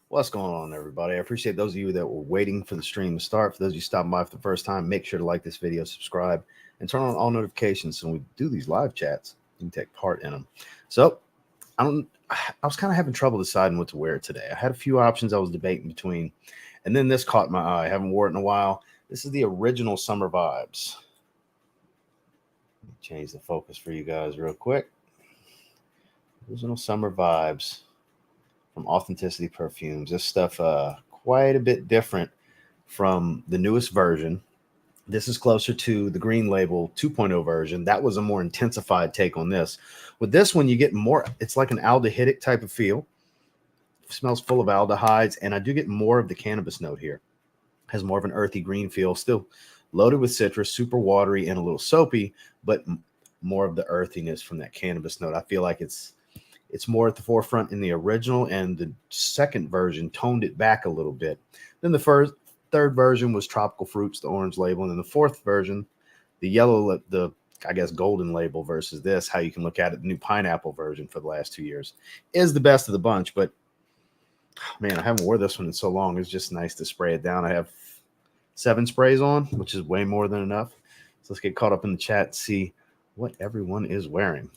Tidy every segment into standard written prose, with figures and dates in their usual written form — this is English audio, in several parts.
What's going on, everybody? I appreciate those of you that were waiting for the stream to start. For those of you stopping by for the first time, make sure to like this video, subscribe, and turn on all notifications so when we do these live chats, you can take part in them. So I was kind of having trouble deciding what to wear today. I had a few options I was debating between, and then this caught my eye. I haven't worn it in a while. This is the original Summer Vibes. Change the focus for you guys real quick. Original Summer Vibes from Authenticity Perfumes. This stuff quite a bit different from the newest version. This is closer to the Green Label 2.0 version. That was a more intensified take on this. With this one, you get more, it's like an aldehydic type of feel. It smells full of aldehydes, and I do get more of the cannabis note here. Has more of an earthy green feel, still loaded with citrus, super watery and a little soapy, but more of the earthiness from that cannabis note. I feel like it's more at the forefront in the original, and the second version toned it back a little bit. Then the third version was tropical fruits, the orange label, and then the fourth version, the yellow, the I guess golden label versus this, how you can look at it, the new pineapple version for the last 2 years, is the best of the bunch. But man, I haven't wore this one in so long. It's just nice to spray it down. I have 7 sprays on, which is way more than enough. So let's get caught up in the chat and see what everyone is wearing.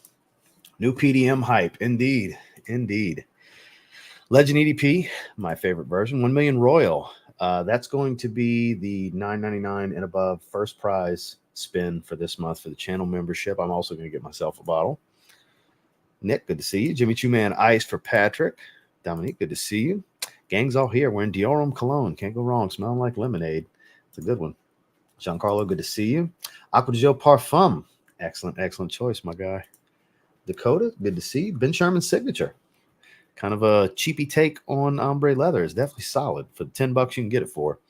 New PDM hype, indeed. Legend EDP, my favorite version, 1 million Royal. That's going to be the $9.99 and above first prize spin for this month for the channel membership. I'm also going to get myself a bottle. Nick, good to see you. Jimmy Choo Man Ice for Patrick. Dominique, good to see you. Gang's all here. We're in Diorum Cologne. Can't go wrong. Smelling like lemonade. It's a good one. Giancarlo, good to see you. Aqua de Gio Parfum. Excellent choice, my guy. Dakota, good to see you. Ben Sherman's Signature. Kind of a cheapy take on ombre leather. It's definitely solid. For the $10 you can get it for.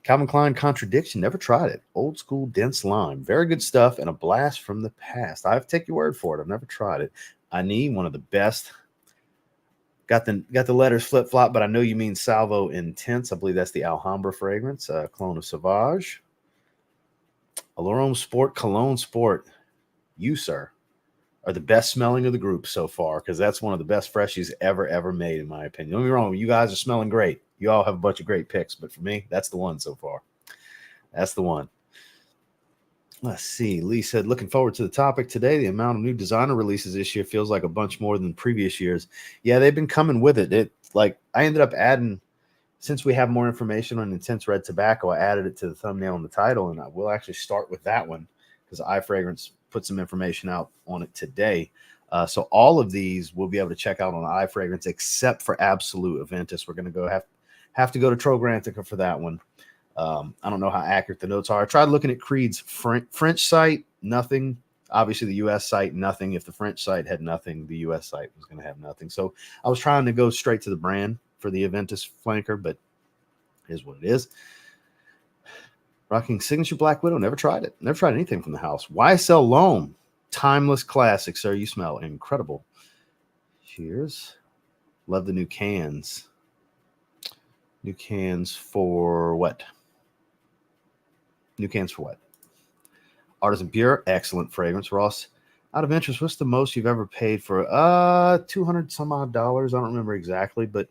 Calvin Klein Contradiction. Never tried it. Old school dense lime. Very good stuff and a blast from the past. I have to take your word for it. I've never tried it. I need one of the best. Got the letters flip flop, but I know you mean Salvo Intense. I believe that's the Alhambra fragrance. Clone of Sauvage. Allure Sport Cologne Sport. You, sir, are the best smelling of the group so far, because that's one of the best freshies ever made, in my opinion. Don't get me wrong, you guys are smelling great. You all have a bunch of great picks, but for me, that's the one so far. That's the one. Let's see. Lee said, looking forward to the topic today. The amount of new designer releases this year feels like a bunch more than previous years. Yeah, they've been coming with it. I ended up adding, since we have more information on Intense Red Tobacco, I added it to the thumbnail and the title, and I will actually start with that one because iFragrance put some information out on it today. So all of these we'll be able to check out on iFragrance except for Absolu Aventus. We're going to have to go to Trograntica for that one. I don't know how accurate the notes are. I tried looking at Creed's French site, nothing. Obviously, the U.S. site, nothing. If the French site had nothing, the U.S. site was going to have nothing. So I was trying to go straight to the brand for the Aventus flanker, but here's what it is. Rocking Signature Black Widow. Never tried it. Never tried anything from the house. YSL Loam. Timeless classic, sir. You smell incredible. Cheers. Love the new cans. New cans for what? New cans for what? Artisan Pure. Excellent fragrance. Ross, out of interest, what's the most you've ever paid for? $200 some odd. I don't remember exactly, but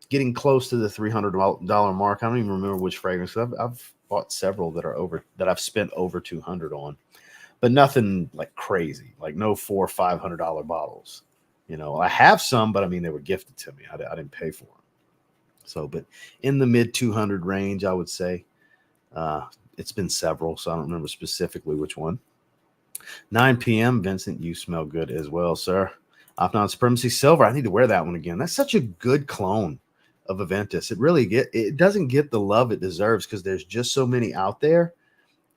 getting close to the $300 mark. I don't even remember which fragrance. I've bought several that I've spent over $200 on, but nothing like crazy, like no $400 or $500 bottles. You know, I have some, but I mean, they were gifted to me. I didn't pay for them. So, but in the mid 200 range, I would say. It's been several, so I don't remember specifically which one. 9 p.m. Vincent, you smell good as well, sir. Opnon Supremacy Silver. I need to wear that one again. That's such a good clone of Aventus. It doesn't get the love it deserves because there's just so many out there.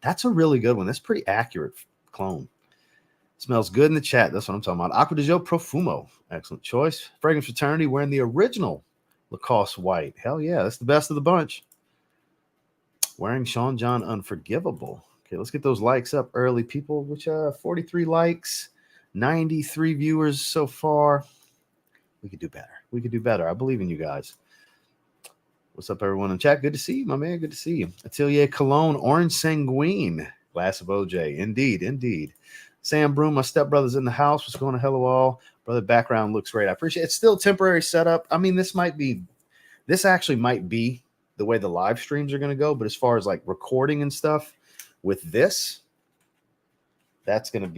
That's a really good one. That's pretty accurate clone. Smells good in the chat. That's what I'm talking about. Aqua de Gio Profumo. Excellent choice. Fragrance Fraternity wearing the original Lacoste white. Hell yeah, that's the best of the bunch. Wearing Sean John Unforgivable. Okay, let's get those likes up early, people. Which 43 likes, 93 viewers so far. We could do better. I believe in you guys. What's up, everyone in chat? Good to see you, my man. Good to see you. Atelier Cologne, Orange Sanguine, glass of OJ. Indeed. Sam Broom, my stepbrother's in the house. What's going on? Hello, all. Brother, background looks great. I appreciate it. It's still temporary setup. I mean, this actually might be the way the live streams are going to go. But as far as like recording and stuff with this, that's going to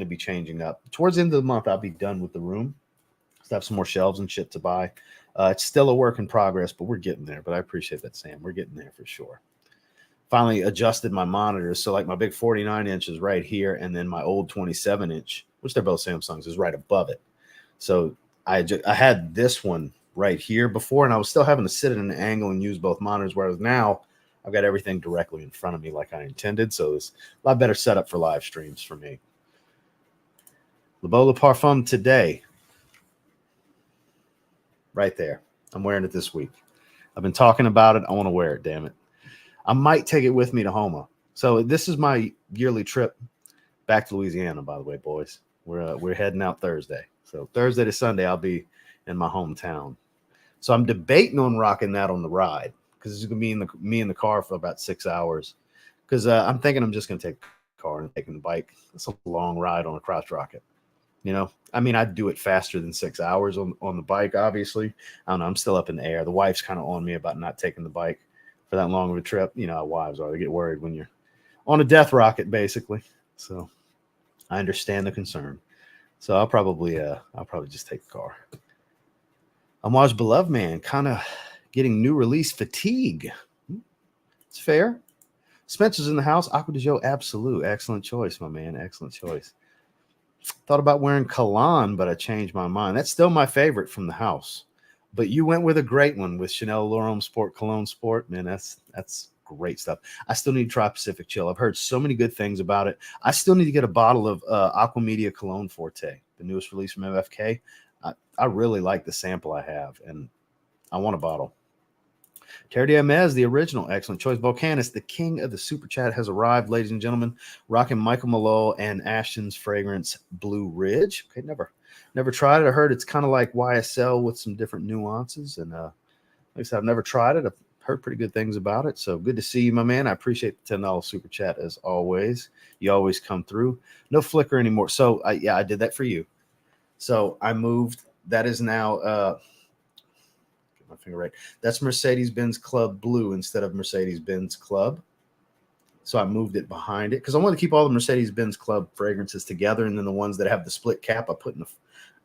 be changing up. Towards the end of the month, I'll be done with the room. I have some more shelves and shit to buy. It's still a work in progress, but we're getting there. But I appreciate that, Sam. We're getting there for sure. Finally adjusted my monitors. So like my big 49-inch is right here, and then my old 27-inch, which they're both Samsungs, is right above it. So I had this one right here before, and I was still having to sit at an angle and use both monitors, whereas now I've got everything directly in front of me like I intended. So it's a lot better setup for live streams for me. Le Beau Parfum today. Right there. I'm wearing it this week. I've been talking about it. I want to wear it, damn it. I might take it with me to Homa. So this is my yearly trip back to Louisiana, by the way, boys. We're heading out Thursday. So Thursday to Sunday, I'll be in my hometown. So I'm debating on rocking that on the ride because it's going to be me in the car for about 6 hours. Because I'm thinking I'm just going to take the car and taking the bike. It's a long ride on a crotch rocket. You know, I mean, I'd do it faster than 6 hours on the bike, obviously. I don't know. I'm still up in the air. The wife's kind of on me about not taking the bike for that long of a trip. You know how wives are. They get worried when you're on a death rocket, basically. So I understand the concern. So I'll probably just take the car. Homage Beloved Man, kind of getting new release fatigue. It's fair. Spencer's in the house. Aqua de Joe Absolu. Excellent choice, my man. Excellent choice. Thought about wearing Cologne, but I changed my mind. That's still my favorite from the house. But you went with a great one with Chanel L'Homme Sport Cologne Sport. Man, that's great stuff. I still need to try Pacific Chill. I've heard so many good things about it. I still need to get a bottle of Aqua Media Cologne Forte, the newest release from MFK. I really like the sample I have, and I want a bottle. Terre Diamez, the original, excellent choice. Volcanus, the king of the super chat, has arrived, ladies and gentlemen. Rocking Michael Malone and Ashton's fragrance Blue Ridge. Okay, never tried it. I heard it's kind of like YSL with some different nuances. And like I said, I've never tried it. I've heard pretty good things about it. So good to see you, my man. I appreciate the $10 super chat as always. You always come through. No flicker anymore. So I did that for you. So I moved. That is now my finger right. That's Mercedes-Benz Club Blue instead of Mercedes-Benz Club. So I moved it behind it because I want to keep all the Mercedes-Benz Club fragrances together, and then the ones that have the split cap, I put in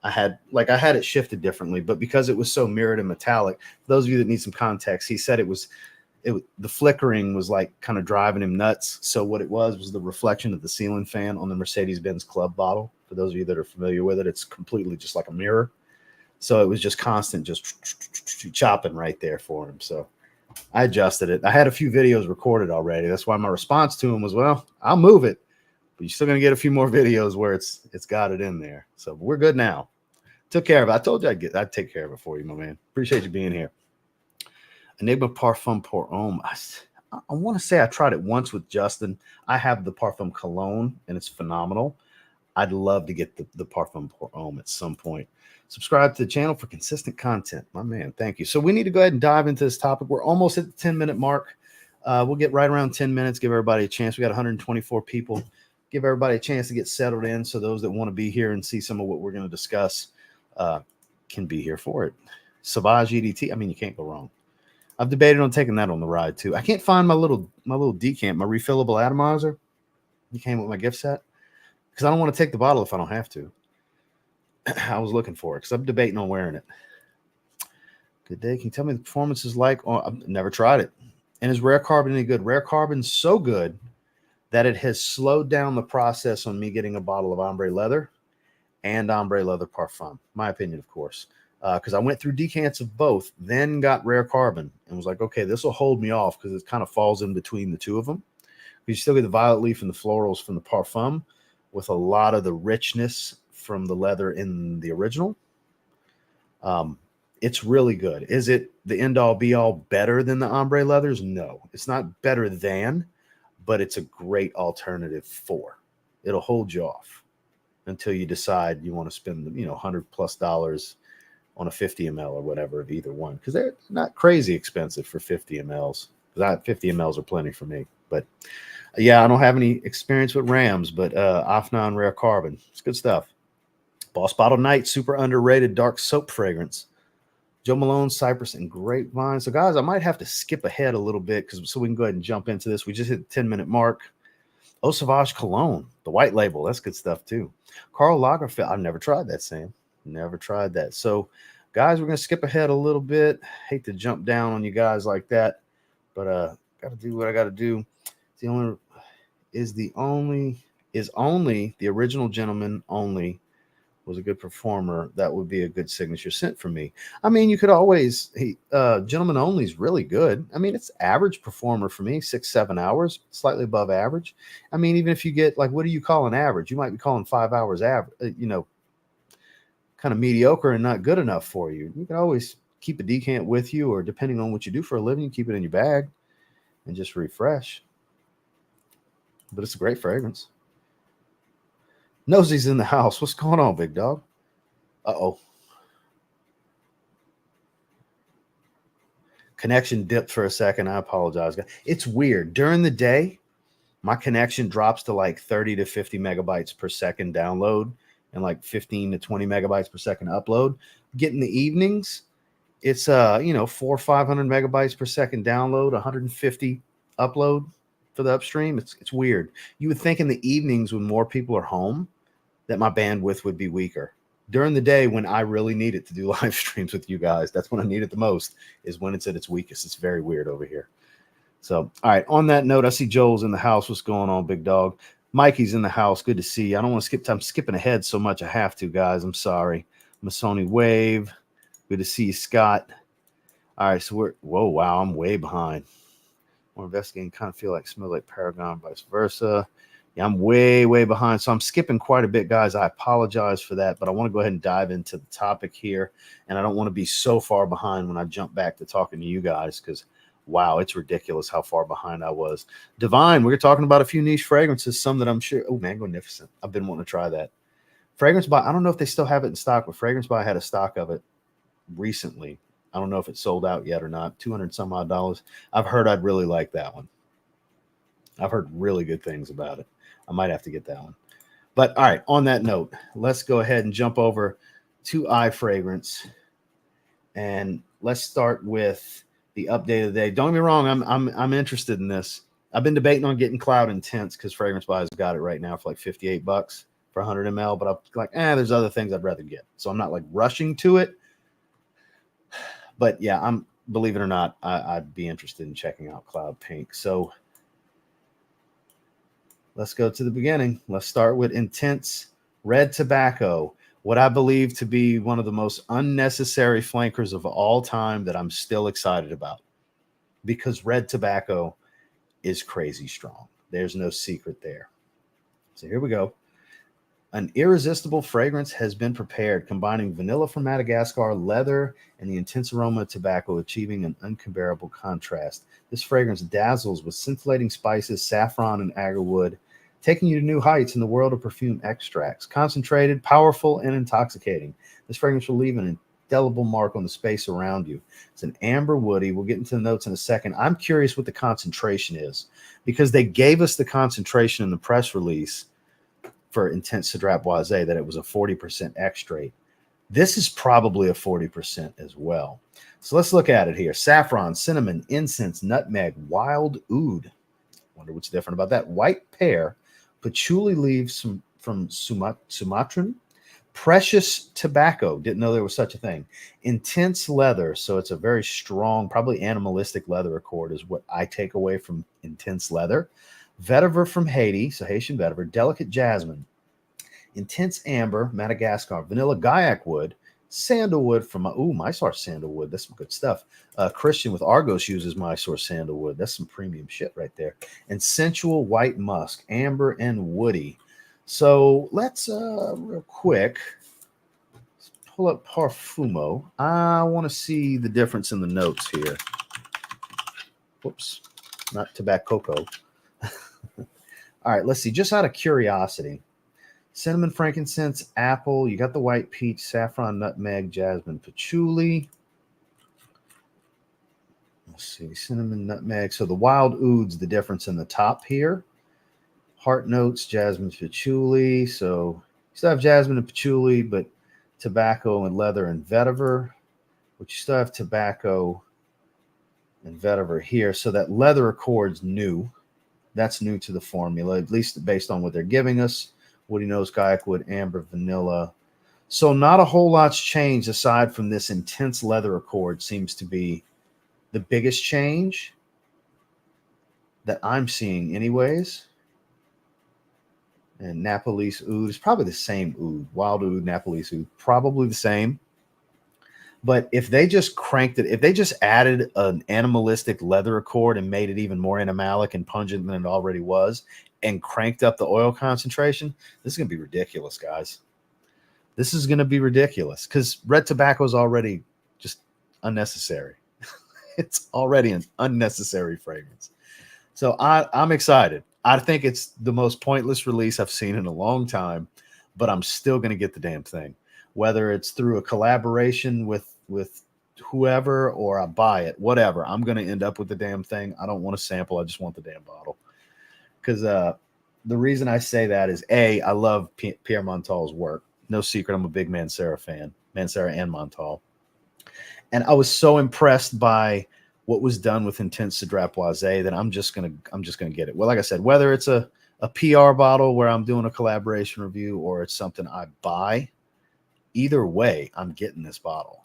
I had it shifted differently, but because it was so mirrored and metallic, for those of you that need some context, he said the flickering was like kind of driving him nuts. So what it was the reflection of the ceiling fan on the Mercedes-Benz Club bottle. For those of you that are familiar with it, it's completely just like a mirror. So it was just constant, just chopping right there for him. So I adjusted it. I had a few videos recorded already. That's why my response to him was, well, I'll move it, but you're still going to get a few more videos where it's got it in there. So we're good now. Took care of it. I told you I'd take care of it for you, my man. Appreciate you being here. Enigma Parfum Pour Homme. I want to say I tried it once with Justin. I have the Parfum Cologne, and it's phenomenal. I'd love to get the Parfum Pour Homme at some point. Subscribe to the channel for consistent content. My man, thank you. So we need to go ahead and dive into this topic. We're almost at the 10-minute mark. We'll get right around 10 minutes, give everybody a chance. We got 124 people. Give everybody a chance to get settled in so those that want to be here and see some of what we're going to discuss can be here for it. Sauvage EDT, I mean, you can't go wrong. I've debated on taking that on the ride, too. I can't find my little decant, my refillable atomizer. It came with my gift set because I don't want to take the bottle if I don't have to. I was looking for it because I'm debating on wearing it. Good day. Can you tell me the performance is like? Oh, I've never tried it. And is Rare Carbon any good? Rare Carbon's so good that it has slowed down the process on me getting a bottle of ombre leather and ombre leather parfum. My opinion, of course. Because I went through decants of both, then got Rare Carbon and was like, okay, this will hold me off because it kind of falls in between the two of them. You still get the violet leaf and the florals from the parfum with a lot of the richness from the leather in the original. It's really good. Is it the end all be all better than the ombre leathers? No, it's not better than, but it's a great alternative for. It'll hold you off until you decide you want to spend $100+ on a 50 ml or whatever of either one, because they're not crazy expensive for 50 mls. 50 mls are plenty for me. But yeah, I don't have any experience with Rams, but Afnan Rare Carbon, it's good stuff. Boss Bottle Night, super underrated dark soap fragrance. Joe Malone, Cypress, and Grapevine. So, guys, I might have to skip ahead a little bit so we can go ahead and jump into this. We just hit the 10-minute mark. Eau Sauvage Cologne, the white label. That's good stuff, too. Karl Lagerfeld. I've never tried that, Sam. Never tried that. So, guys, we're going to skip ahead a little bit. Hate to jump down on you guys like that, but got to do what I got to do. Is only the original gentleman only was a good performer. That would be a good signature scent for me. I mean, you could always, Gentleman Only is really good. I mean, it's average performer for me, 6-7 hours, slightly above average. I mean, even if you get, like, what do you call an average? You might be calling 5 hours average, kind of mediocre and not good enough for you. You can always keep a decant with you, or depending on what you do for a living, you keep it in your bag and just refresh. But it's a great fragrance. Nosy's in the house. What's going on, big dog? Uh-oh. Connection dipped for a second. I apologize. It's weird. During the day, my connection drops to like 30 to 50 megabytes per second download and like 15 to 20 megabytes per second upload. Get in the evenings, it's 400 or 500 megabytes per second download, 150 upload for the upstream. It's weird. You would think in the evenings when more people are home that my bandwidth would be weaker. During the day when I really need it to do live streams with you guys, that's when I need it the most, is when it's at its weakest. It's very weird over here. So, all right, on that note, I see Joel's in the house. What's going on, big dog? Mikey's in the house. Good to see you. I don't want to skip time. I'm skipping ahead so much I have to, guys. I'm sorry. Masoni Wave. Good to see you, Scott. All right, so wow, I'm way behind. More investigating, kind of feel like, smell like Paragon, vice versa. Yeah, I'm way behind. So I'm skipping quite a bit, guys. I apologize for that, but I want to go ahead and dive into the topic here. And I don't want to be so far behind when I jump back to talking to you guys, because, wow, it's ridiculous how far behind I was. Divine, we're talking about a few niche fragrances, some that I'm sure. Oh, Magnificent. I've been wanting to try that. Fragrance By, I don't know if they still have it in stock, but Fragrance By had a stock of it recently. I don't know if it's sold out yet or not. $200 some odd. I've heard I'd really like that one. I've heard really good things about it. I might have to get that one. But all right, on that note, let's go ahead and jump over to iFragrance. And let's start with the update of the day. Don't get me wrong, I'm interested in this. I've been debating on getting Cloud Intense because Fragrance By has got it right now for like $58 for 100 ml. But I'm like, there's other things I'd rather get. So I'm not like rushing to it. But yeah, believe it or not, I'd be interested in checking out Cloud Pink. So let's go to the beginning. Let's start with Intense Red Tobacco, what I believe to be one of the most unnecessary flankers of all time that I'm still excited about, because Red Tobacco is crazy strong. There's no secret there. So here we go. An irresistible fragrance has been prepared, combining vanilla from Madagascar, leather, and the intense aroma of tobacco, achieving an incomparable contrast. This fragrance dazzles with scintillating spices, saffron, and agarwood, taking you to new heights in the world of perfume extracts. Concentrated, powerful, and intoxicating, this fragrance will leave an indelible mark on the space around you. It's an amber woody. We'll get into the notes in a second. I'm curious what the concentration is, because they gave us the concentration in the press release for Intense Cedrat Boisé, that it was a 40% extrait. This is probably a 40% as well. So let's look at it here. Saffron, cinnamon, incense, nutmeg, wild oud. Wonder what's different about that. White pear, patchouli leaves from Sumatran, precious tobacco. Didn't know there was such a thing. Intense leather. So it's a very strong, probably animalistic leather accord is what I take away from Intense leather. Vetiver from Haiti, so Haitian vetiver, delicate jasmine, intense amber, Madagascar, vanilla gaiac wood, sandalwood from Mysore sandalwood. That's some good stuff. Christian with Argos uses Mysore sandalwood. That's some premium shit right there. And sensual white musk, amber and woody. So let's real quick pull up Parfumo. I want to see the difference in the notes here. Whoops, not tobacco. All right, let's see. Just out of curiosity, cinnamon, frankincense, apple. You got the white peach, saffron, nutmeg, jasmine, patchouli. Let's see, cinnamon, nutmeg. So the wild oud's the difference in the top here. Heart notes, jasmine, patchouli. So still have jasmine and patchouli, but tobacco and leather and vetiver. But you still have tobacco and vetiver here. So that leather accord's new. That's new to the formula, at least based on what they're giving us. Woody Nose, Guyakwood, Amber, Vanilla. So not a whole lot's changed aside from this intense leather accord seems to be the biggest change that I'm seeing anyways. And Napolese Oud is probably the same oud. Wild Oud, Napolese Oud, probably the same. But if they just cranked it, if they just added an animalistic leather accord and made it even more animalic and pungent than it already was and cranked up the oil concentration, this is going to be ridiculous, guys. This is going to be ridiculous because red tobacco is already just unnecessary. It's already an unnecessary fragrance. So I'm excited. I think it's the most pointless release I've seen in a long time, but I'm still going to get the damn thing. Whether it's through a collaboration with whoever or I buy it, whatever, I'm going to end up with the damn thing. I don't want a sample. I just want the damn bottle. Because the reason I say that is, A, I love Pierre Montal's work. No secret, I'm a big Mancera fan. Mancera and Montal. And I was so impressed by what was done with Intense Drapoise that I'm just gonna get it. Well, like I said, whether it's a PR bottle where I'm doing a collaboration review or it's something I buy, either way, I'm getting this bottle.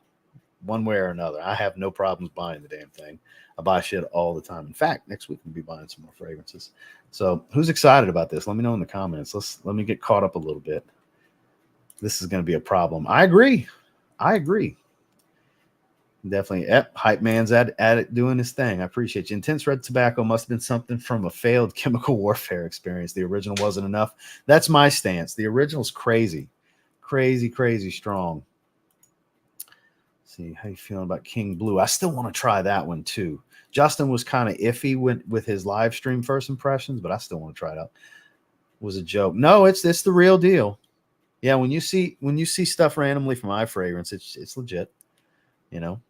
One way or another. I have no problems buying the damn thing. I buy shit all the time. In fact, next week we'll be buying some more fragrances. So who's excited about this? Let me know in the comments. Let me get caught up a little bit. This is going to be a problem. I agree. Definitely. Yep. Hype man's at it doing his thing. I appreciate you. Intense red tobacco must have been something from a failed chemical warfare experience. The original wasn't enough. That's my stance. The original's crazy. Crazy strong. Let's see how you feeling about King Blue. I still want to try that one too. Justin was kind of iffy with his live stream first impressions, but I still want to try it out. It was a joke. No, it's the real deal. Yeah, when you see stuff randomly from iFragrance, it's legit. You know.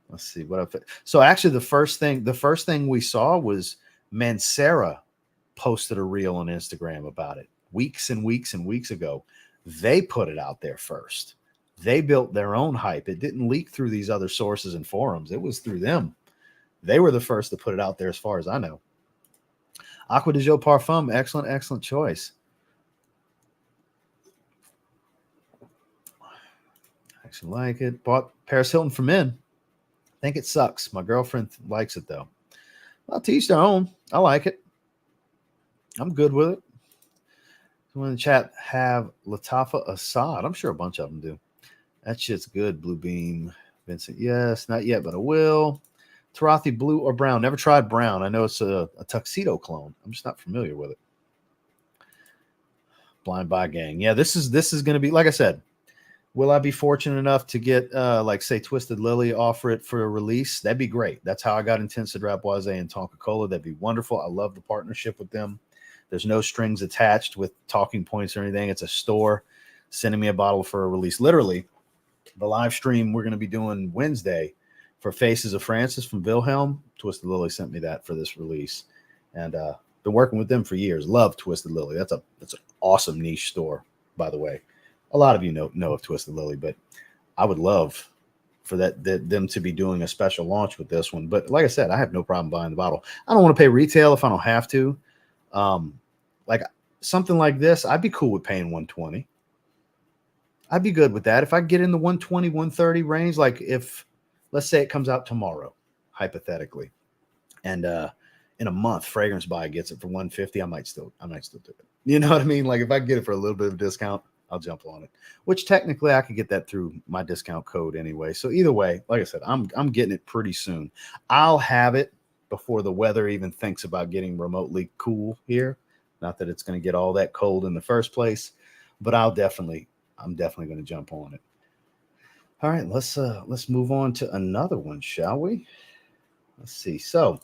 Let's see what I. So actually, the first thing we saw was Mancera posted a reel on Instagram about it weeks and weeks and weeks ago. They put it out there first. They built their own hype. It didn't leak through these other sources and forums. It was through them. They were the first to put it out there, as far as I know. Aqua de Joe Parfum, excellent choice. I actually like it. Bought Paris Hilton for men. I think it sucks. My girlfriend likes it though. Well, to each their own. I like it. I'm good with it. Someone in the chat have Latafa Assad. I'm sure a bunch of them do. That shit's good. Blue Beam. Vincent, yes. Not yet, but I will. Tarathi, blue or brown? Never tried brown. I know it's a tuxedo clone. I'm just not familiar with it. Blind Buy Gang. Yeah, this is going to be, like I said, will I be fortunate enough to get, like, say, Twisted Lily, offer it for a release? That'd be great. That's how I got Intense Drapoise and Tonka Cola. That'd be wonderful. I love the partnership with them. There's no strings attached with talking points or anything. It's a store sending me a bottle for a release. Literally, the live stream we're going to be doing Wednesday for Faces of Francis from Wilhelm, Twisted Lily sent me that for this release. And been working with them for years. Love Twisted Lily. That's an awesome niche store, by the way. A lot of you know of Twisted Lily, but I would love for them to be doing a special launch with this one. But like I said, I have no problem buying the bottle. I don't want to pay retail if I don't have to. Like something like this, I'd be cool with paying $120. I'd be good with that. If I get in the $120, $130 range, like if, let's say it comes out tomorrow, hypothetically, and in a month, Fragrance Buy gets it for $150, I might still do it. You know what I mean? Like if I get it for a little bit of a discount, I'll jump on it, which technically I could get that through my discount code anyway. So either way, like I said, I'm getting it pretty soon. I'll have it before the weather even thinks about getting remotely cool here. Not that it's going to get all that cold in the first place, but I'm definitely going to jump on it. All right, let's move on to another one, shall we? Let's see. So,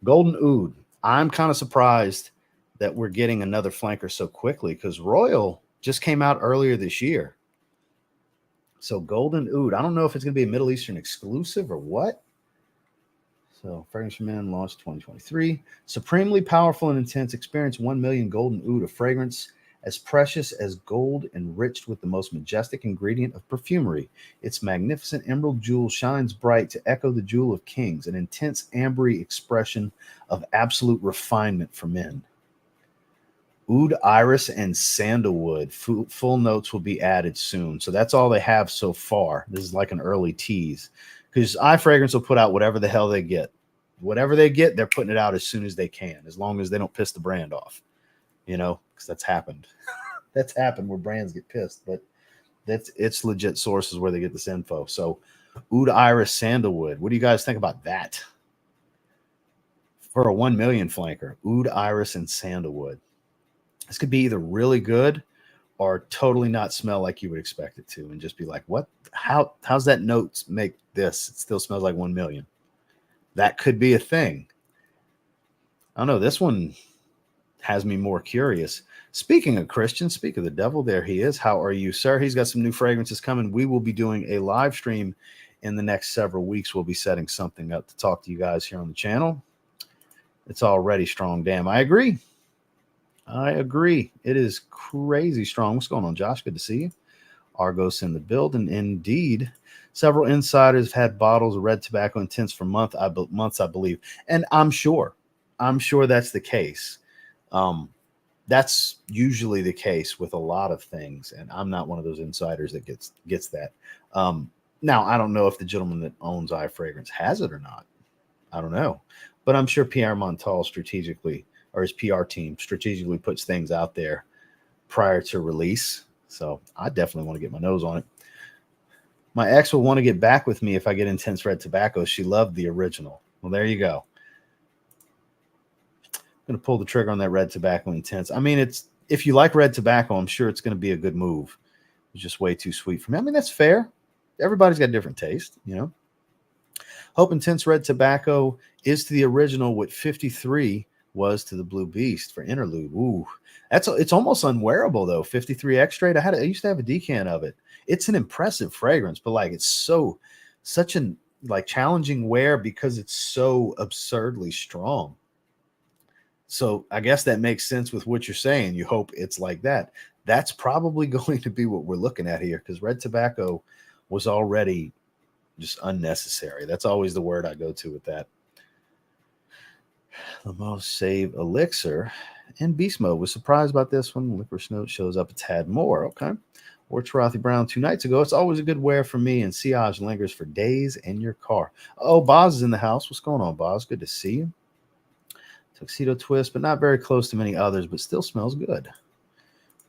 Golden Oud. I'm kind of surprised that we're getting another flanker so quickly because Royal just came out earlier this year. So Golden Oud. I don't know if it's going to be a Middle Eastern exclusive or what. So Fragrance for Men launched 2023. Supremely powerful and intense. Experience 1 million Golden Oud, a fragrance as precious as gold enriched with the most majestic ingredient of perfumery. Its magnificent emerald jewel shines bright to echo the jewel of kings, an intense ambery expression of absolute refinement for men. Oud iris and sandalwood. Full notes will be added soon. So that's all they have so far. This is like an early tease because iFragrance will put out whatever the hell they get. Whatever they get, they're putting it out as soon as they can, as long as they don't piss the brand off, because that's happened. That's happened where brands get pissed, but it's legit sources where they get this info. So Oud iris sandalwood. What do you guys think about that? For a 1 million flanker, Oud iris and sandalwood. This could be either really good or totally not smell like you would expect it to, and just be like, what? How's that note make this? It still smells like 1 million. That could be a thing. I don't know. This one has me more curious. Speaking of Christian, speak of the devil, there he is. How are you, sir? He's got some new fragrances coming. We will be doing a live stream in the next several weeks. We'll be setting something up to talk to you guys here on the channel. It's already strong. Damn, I agree. I agree. It is crazy strong. What's going on, Josh? Good to see you. Argos in the building. Indeed. Several insiders have had bottles of red tobacco intense for months, I believe. And I'm sure that's the case. That's usually the case with a lot of things. And I'm not one of those insiders that gets that. Now, I don't know if the gentleman that owns iFragrance has it or not. I don't know. But I'm sure Pierre Montal strategically, or his PR team strategically puts things out there prior to release. So I definitely want to get my nose on it. My ex will want to get back with me if I get intense red tobacco. She loved the original. Well, there you go. I'm going to pull the trigger on that red tobacco intense. I mean, if you like red tobacco, I'm sure it's going to be a good move. It's just way too sweet for me. I mean, that's fair. Everybody's got a different taste, Hope intense red tobacco is to the original what 53 was to the Blue Beast for interlude. Ooh, it's almost unwearable though. 53 extrait. I used to have a decan of it. It's an impressive fragrance, but like it's such an like challenging wear because it's so absurdly strong. So I guess that makes sense with what you're saying. You hope it's like that. That's probably going to be what we're looking at here because red tobacco was already just unnecessary. That's always the word I go to with that. The most save Elixir and Beast Mode. Was surprised about this one. Licorice Note shows up a tad more. Okay. Or Tarathy Brown 2 nights ago. It's always a good wear for me, and Sillage lingers for days in your car. Oh, Boz is in the house. What's going on, Boz? Good to see you. Tuxedo Twist, but not very close to many others, but still smells good.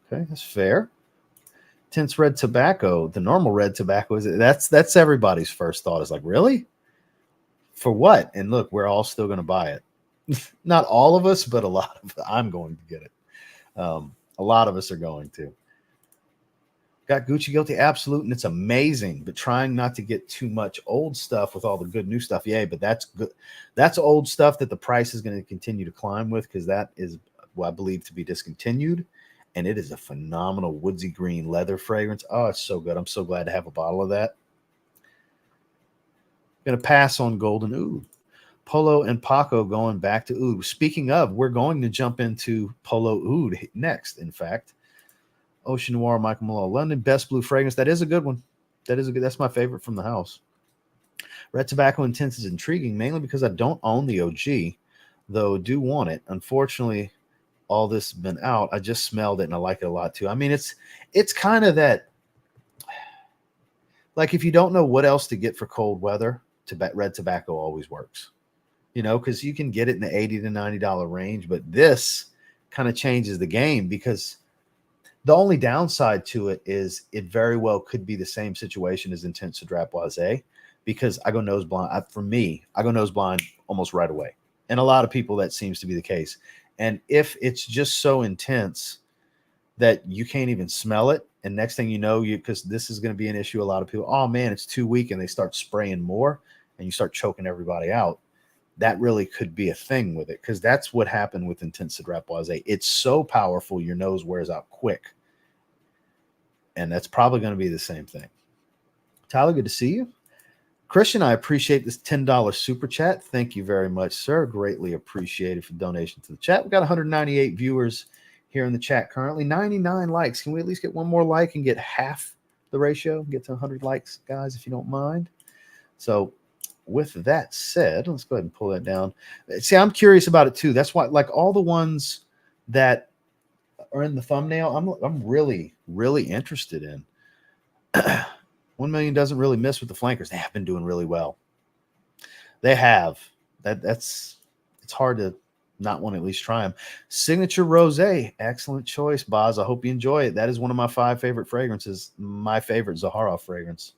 Okay, that's fair. Tense red tobacco. The normal red tobacco that's everybody's first thought is like, really? For what? And look, we're all still going to buy it. Not all of us, but a lot of I'm going to get it. A lot of us are going to. Got Gucci Guilty Absolute, and it's amazing, but trying not to get too much old stuff with all the good new stuff. Yeah, but that's good. That's old stuff that the price is going to continue to climb with because that is what I believe to be discontinued. And it is a phenomenal woodsy green leather fragrance. Oh, it's so good. I'm so glad to have a bottle of that. Going to pass on Golden Oud. Polo and Paco going back to Oud. Speaking of, we're going to jump into Polo Oud next, in fact. Ocean Noir, Michael Malone, London, Best Blue Fragrance. That is a good one. That's my favorite from the house. Red Tobacco Intense is intriguing, mainly because I don't own the OG, though do want it. Unfortunately, all this has been out. I just smelled it, and I like it a lot, too. I mean, it's kind of that, like if you don't know what else to get for cold weather, red tobacco always works. Because you can get it in the $80 to $90 range, but this kind of changes the game because the only downside to it is it very well could be the same situation as Intense Cedrat Boisé because I go nose blind. For me, I go nose blind almost right away. And a lot of people, that seems to be the case. And if it's just so intense that you can't even smell it, and next thing you know, because this is going to be an issue, a lot of people, oh man, it's too weak, and they start spraying more, and you start choking everybody out. That really could be a thing with it because that's what happened with Intense Cedrat Boisé. It's so powerful, your nose wears out quick. And that's probably going to be the same thing. Tyler, good to see you. Christian, I appreciate this $10 super chat. Thank you very much, sir. Greatly appreciated for donation to the chat. We've got 198 viewers here in the chat currently. 99 likes. Can we at least get one more like and get half the ratio? Get to 100 likes, guys, if you don't mind. So with that said, let's go ahead and pull that down. See, I'm curious about it too. That's why, like, all the ones that are in the thumbnail, I'm really, really interested in. 1 million doesn't really miss with the flankers. They have been doing really well. They have. It's hard to not want to at least try them. Signature Rosé, excellent choice, Boz. I hope you enjoy it. That is one of my 5 favorite fragrances. My favorite Zaharoff fragrance.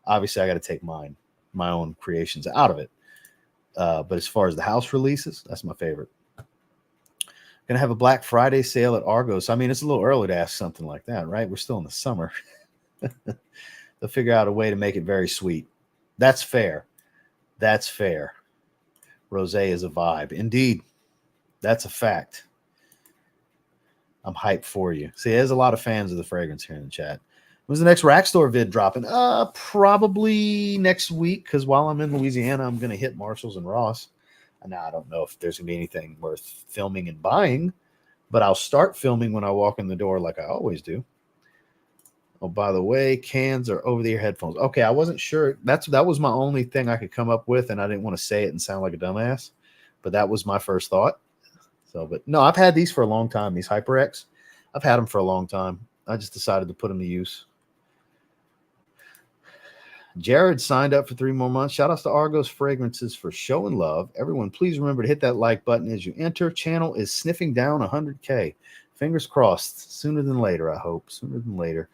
Obviously, I got to take my own creations out of it. But as far as the house releases, that's my favorite. Gonna have a Black Friday sale at Argos. I mean, it's a little early to ask something like that, right? We're still in the summer. They'll figure out a way to make it very sweet. That's fair. That's fair. Rosé is a vibe. Indeed. That's a fact. I'm hyped for you. See, there's a lot of fans of the fragrance here in the chat. When's the next Rack Store vid dropping? Probably next week, because while I'm in Louisiana, I'm going to hit Marshalls and Ross. And now I don't know if there's going to be anything worth filming and buying, but I'll start filming when I walk in the door like I always do. Oh, by the way, cans are over-the-ear headphones. Okay, I wasn't sure. That was my only thing I could come up with, and I didn't want to say it and sound like a dumbass, but that was my first thought. So, but no, I've had these for a long time, these HyperX. I've had them for a long time. I just decided to put them to use. Jared signed up for 3 more months. Shout outs to Argos Fragrances for showing love. Everyone, please remember to hit that like button as you enter. Channel is sniffing down 100K. Fingers crossed. Sooner than later, I hope. Sooner than later.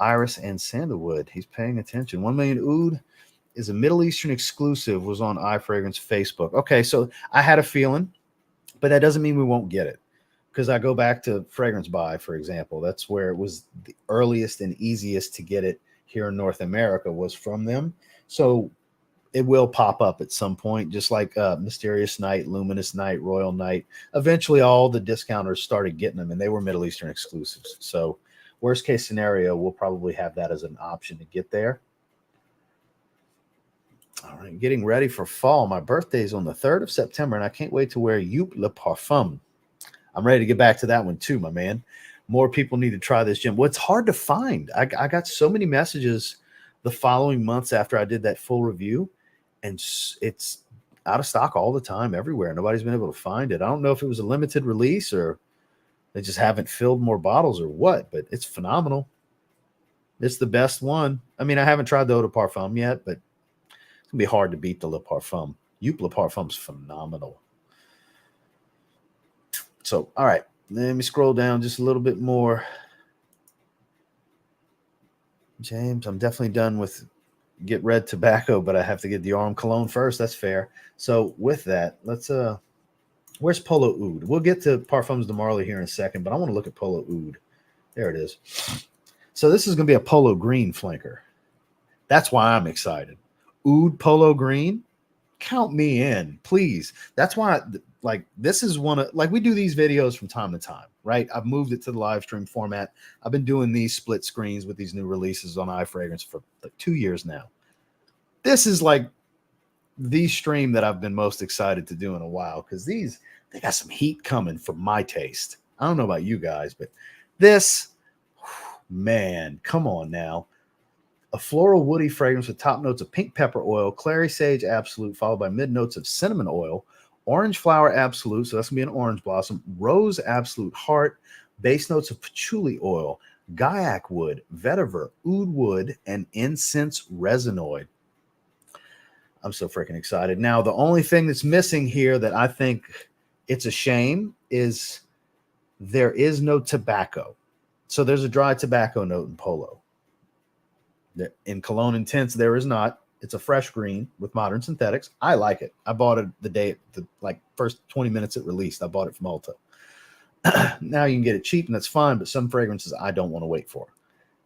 Iris and Sandalwood. He's paying attention. 1 million Oud is a Middle Eastern exclusive. Was on iFragrance Facebook. Okay, so I had a feeling, but that doesn't mean we won't get it. Because I go back to Fragrance Buy, for example. That's where it was the earliest and easiest to get it here in North America was from them. So it will pop up at some point, just like Mysterious Night, Luminous Night, Royal Night. Eventually, all the discounters started getting them, and they were Middle Eastern exclusives. So worst case scenario, we'll probably have that as an option to get there. All right, getting ready for fall. My birthday is on the 3rd of September, and I can't wait to wear Youp Le Parfum. I'm ready to get back to that one too, my man. More people need to try this gem. Well, it's hard to find. I got so many messages the following months after I did that full review, and it's out of stock all the time everywhere. Nobody's been able to find it. I don't know if it was a limited release or they just haven't filled more bottles or what, but it's phenomenal. It's the best one. I mean, I haven't tried the Eau de Parfum yet, but it's going to be hard to beat the Le Parfum. Youp Le Parfum's phenomenal. So, all right. Let me scroll down just a little bit more. James, I'm definitely done with Get Red Tobacco, but I have to get the Arm Cologne first. That's fair. So with that, let's where's Polo Oud? We'll get to Parfums de Marly here in a second, but I want to look at Polo Oud. There it is. So this is going to be a Polo Green flanker. That's why I'm excited. Oud Polo Green. Count me in, please. That's why, like, this is one of, like, we do these videos from time to time, right? I've moved it to the live stream format. I've been doing these split screens with these new releases on iFragrance for like 2 years now. This is like the stream that I've been most excited to do in a while because they got some heat coming for my taste. I don't know about you guys, but this, man, come on now. A floral woody fragrance with top notes of pink pepper oil, clary sage absolute, followed by mid notes of cinnamon oil, orange flower absolute, so that's going to be an orange blossom, rose absolute heart, base notes of patchouli oil, gaiac wood, vetiver, oud wood, and incense resinoid. I'm so freaking excited. Now, the only thing that's missing here that I think it's a shame is there is no tobacco. So there's a dry tobacco note in Polo. In Cologne Intense, there is not. It's a fresh green with modern synthetics. I like it. I bought it the day, first 20 minutes it released. I bought it from Ulta. Now you can get it cheap, and that's fine, but some fragrances I don't want to wait for.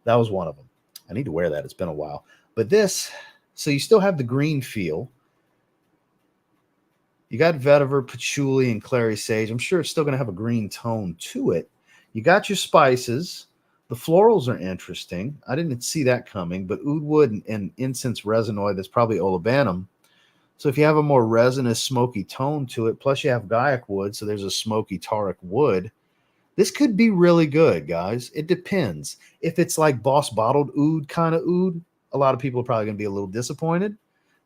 That was one of them. I need to wear that. It's been a while. But this, so you still have the green feel. You got vetiver, patchouli, and clary sage. I'm sure it's still going to have a green tone to it. You got your spices. The florals are interesting. I didn't see that coming, but oud wood and incense resinoid, that's probably olibanum. So if you have a more resinous, smoky tone to it, plus you have gaiac wood, so there's a smoky taric wood, This could be really good, guys. It depends. If it's like Boss Bottled Oud kind of oud, a lot of people are probably going to be a little disappointed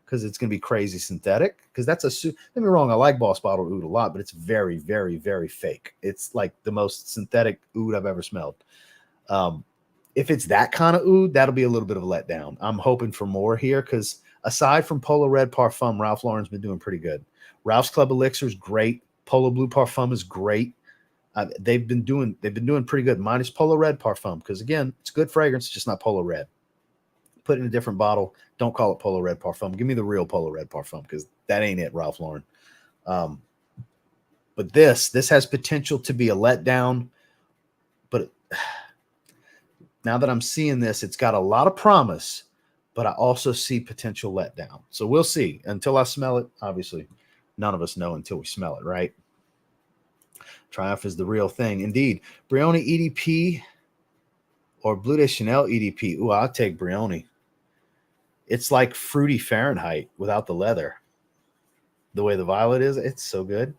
because it's going to be crazy synthetic. Because that's don't get me wrong, I like Boss Bottled Oud a lot, but it's very, very, very fake. It's like the most synthetic oud I've ever smelled. If it's that kind of oud, that'll be a little bit of a letdown. I'm hoping for more here because aside from Polo Red Parfum, Ralph Lauren's been doing pretty good. Ralph's Club Elixir is great. Polo Blue Parfum is great. They've been doing pretty good, minus Polo Red Parfum, because again, it's good fragrance, just not Polo Red. Put it in a different bottle. Don't call it Polo Red Parfum. Give me the real Polo Red Parfum, because that ain't it, Ralph Lauren. But this has potential to be a letdown. But now that I'm seeing this, it's got a lot of promise, but I also see potential letdown. So we'll see. Until I smell it, obviously, none of us know until we smell it, right? Triumph is the real thing. Indeed. Brioni EDP or Bleu de Chanel EDP. Ooh, I'll take Brioni. It's like fruity Fahrenheit without the leather. The way the violet is, it's so good.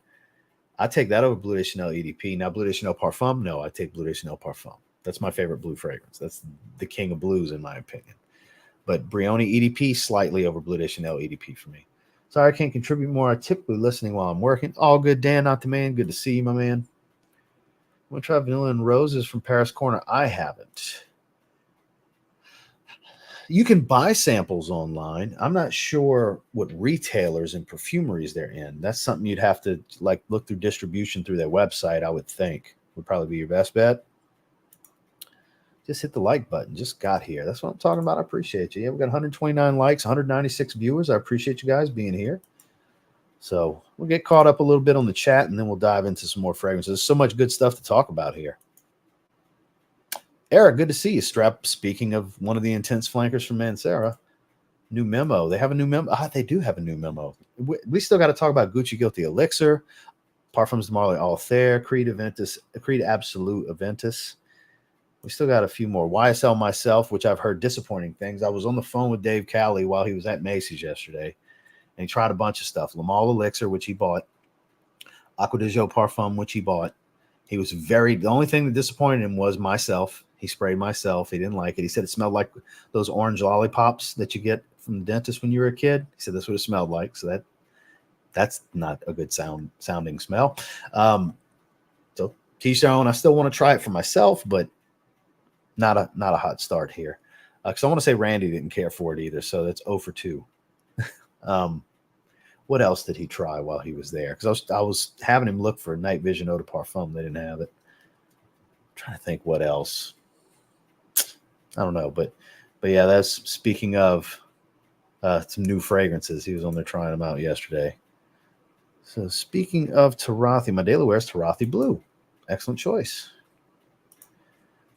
I take that over Bleu de Chanel EDP. Now, Bleu de Chanel Parfum, no, I take Bleu de Chanel Parfum. That's my favorite blue fragrance. That's the king of blues, in my opinion. But Brioni EDP, slightly over Bleu de Chanel EDP for me. Sorry, I can't contribute more. I'm typically listening while I'm working. All good, Dan, not the man. Good to see you, my man. I'm going to try Vanilla and Roses from Paris Corner. I haven't. You can buy samples online. I'm not sure what retailers and perfumeries they're in. That's something you'd have to like look through distribution through their website, I would think. Would probably be your best bet. Just hit the like button. Just got here. That's what I'm talking about. I appreciate you. Yeah, we got 129 likes, 196 viewers. I appreciate you guys being here. So we'll get caught up a little bit on the chat, and then we'll dive into some more fragrances. There's so much good stuff to talk about here. Eric, good to see you, Strap. Speaking of one of the intense flankers from Mancera, new memo. They have a new memo. They do have a new memo. We still got to talk about Gucci Guilty Elixir, Parfums de Marley Althair, Creed Absolu Aventus. We still got a few more. YSL Myself, which I've heard disappointing things. I was on the phone with Dave Cowley while he was at Macy's yesterday, and he tried a bunch of stuff. Lamal Elixir, which he bought. Aqua de Jo Parfum, which he bought. He was the only thing that disappointed him was Myself. He sprayed Myself. He didn't like it. He said it smelled like those orange lollipops that you get from the dentist when you were a kid. He said that's what it smelled like. So that's not a good sounding smell. So teach their own. I still want to try it for myself, but not a hot start here. Because I want to say Randy didn't care for it either. So that's 0 for 2. What else did he try while he was there? Because I was having him look for Night Vision Eau de Parfum. They didn't have it. I'm trying to think what else. I don't know, but yeah, that's speaking of some new fragrances. He was on there trying them out yesterday. So speaking of Tarathi, my daily wear is Tarathi Blue. Excellent choice.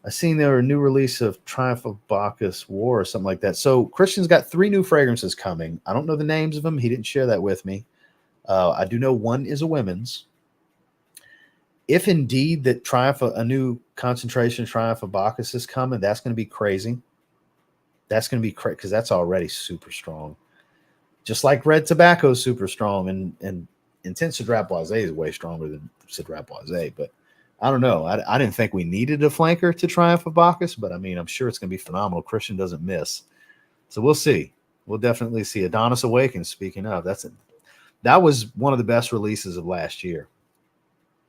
I seen there a new release of Triumph of Bacchus War or something like that. So Christian's got 3 new fragrances coming. I don't know the names of them. He didn't share that with me. I do know one is a women's. If indeed that a new concentration Triumph of Bacchus is coming, that's going to be crazy. That's going to be crazy because that's already super strong. Just like Red Tobacco is super strong, and Intense Cedrat Boisé is way stronger than Cedrat Boisé, but I don't know. I didn't think we needed a flanker to Triumph of Bacchus, but I mean, I'm sure it's going to be phenomenal. Christian doesn't miss. So we'll see. We'll definitely see. Adonis Awakens, speaking of, that was one of the best releases of last year.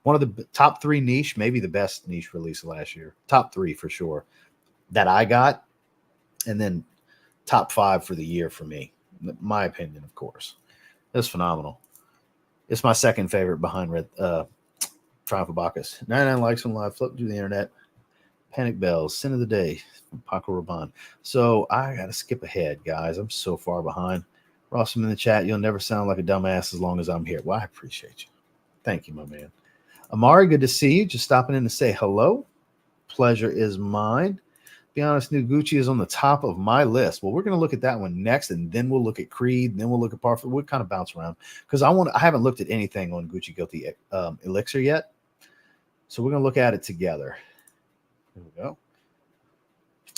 One of the top 3 niche, maybe the best niche release of last year. Top 3 for sure that I got. And then top 5 for the year for me. My opinion, of course. That's phenomenal. It's my second favorite behind Triumph of Bacchus. 99 likes on live. Flip through the internet. Panic Bells. Sin of the Day from Paco Rabanne. So I got to skip ahead, guys. I'm so far behind. Ross, I'm in the chat. You'll never sound like a dumbass as long as I'm here. Well, I appreciate you. Thank you, my man. Amari, good to see you. Just stopping in to say hello. Pleasure is mine. Be honest, new Gucci is on the top of my list. Well, we're going to look at that one next, and then we'll look at Creed, and then we'll look at Parfum. We'll kind of bounce around because I haven't looked at anything on Gucci Guilty Elixir yet. So we're going to look at it together. There we go.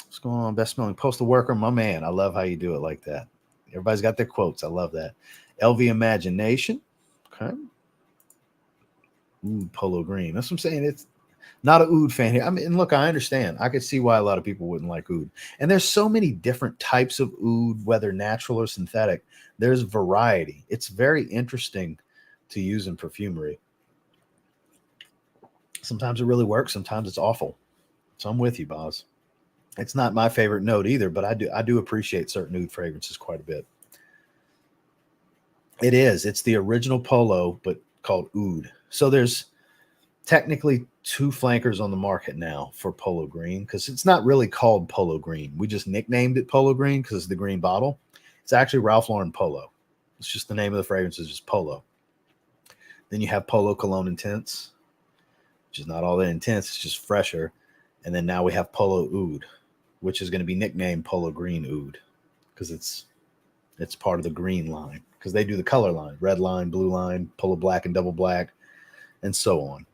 What's going on? Best smelling postal worker, my man. I love how you do it like that. Everybody's got their quotes. I love that. LV Imagination. Okay. Ooh, Polo Green. That's what I'm saying. Not a oud fan here. I mean, look, I understand. I could see why a lot of people wouldn't like oud. And there's so many different types of oud, whether natural or synthetic. There's variety. It's very interesting to use in perfumery. Sometimes it really works. Sometimes it's awful. So I'm with you, Boz. It's not my favorite note either, but I do appreciate certain oud fragrances quite a bit. It is. It's the original Polo, but called oud. So there's technically two flankers on the market now for Polo Green because it's not really called Polo Green. We just nicknamed it Polo Green because it's the green bottle. It's actually Ralph Lauren Polo. It's just the name of the fragrance is just Polo. Then you have Polo Cologne Intense, which is not all that intense. It's just fresher. And then now we have Polo Oud, which is going to be nicknamed Polo Green Oud because it's part of the green line because they do the color line, red line, blue line, Polo Black and Double Black, and so on.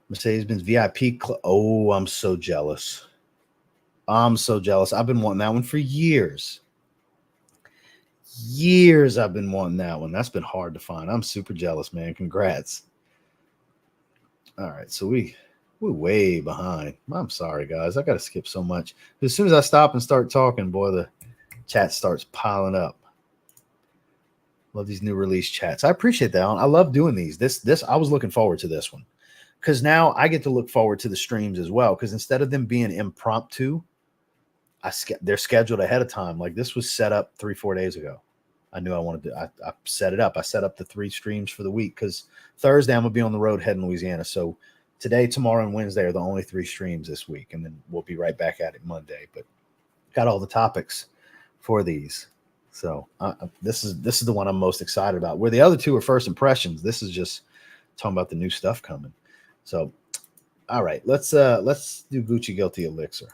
Mercedes-Benz VIP. Oh, I'm so jealous. I'm so jealous. I've been wanting that one for years. Years I've been wanting that one. That's been hard to find. I'm super jealous, man. Congrats. All right, so we're way behind. I'm sorry, guys. I got to skip so much. As soon as I stop and start talking, boy, the chat starts piling up. Love these new release chats. I appreciate that. I love doing these. This I was looking forward to this one because now I get to look forward to the streams as well. Because instead of them being impromptu, they're scheduled ahead of time. Like this was set up 3-4 days ago. I knew I wanted to. I set it up. I set up the 3 streams for the week because Thursday I'm gonna be on the road heading Louisiana. So today, tomorrow, and Wednesday are the only 3 streams this week, and then we'll be right back at it Monday. But got all the topics for these. So this is the one I'm most excited about. Where the other 2 are first impressions, this is just talking about the new stuff coming. So, all right, let's do Gucci Guilty Elixir.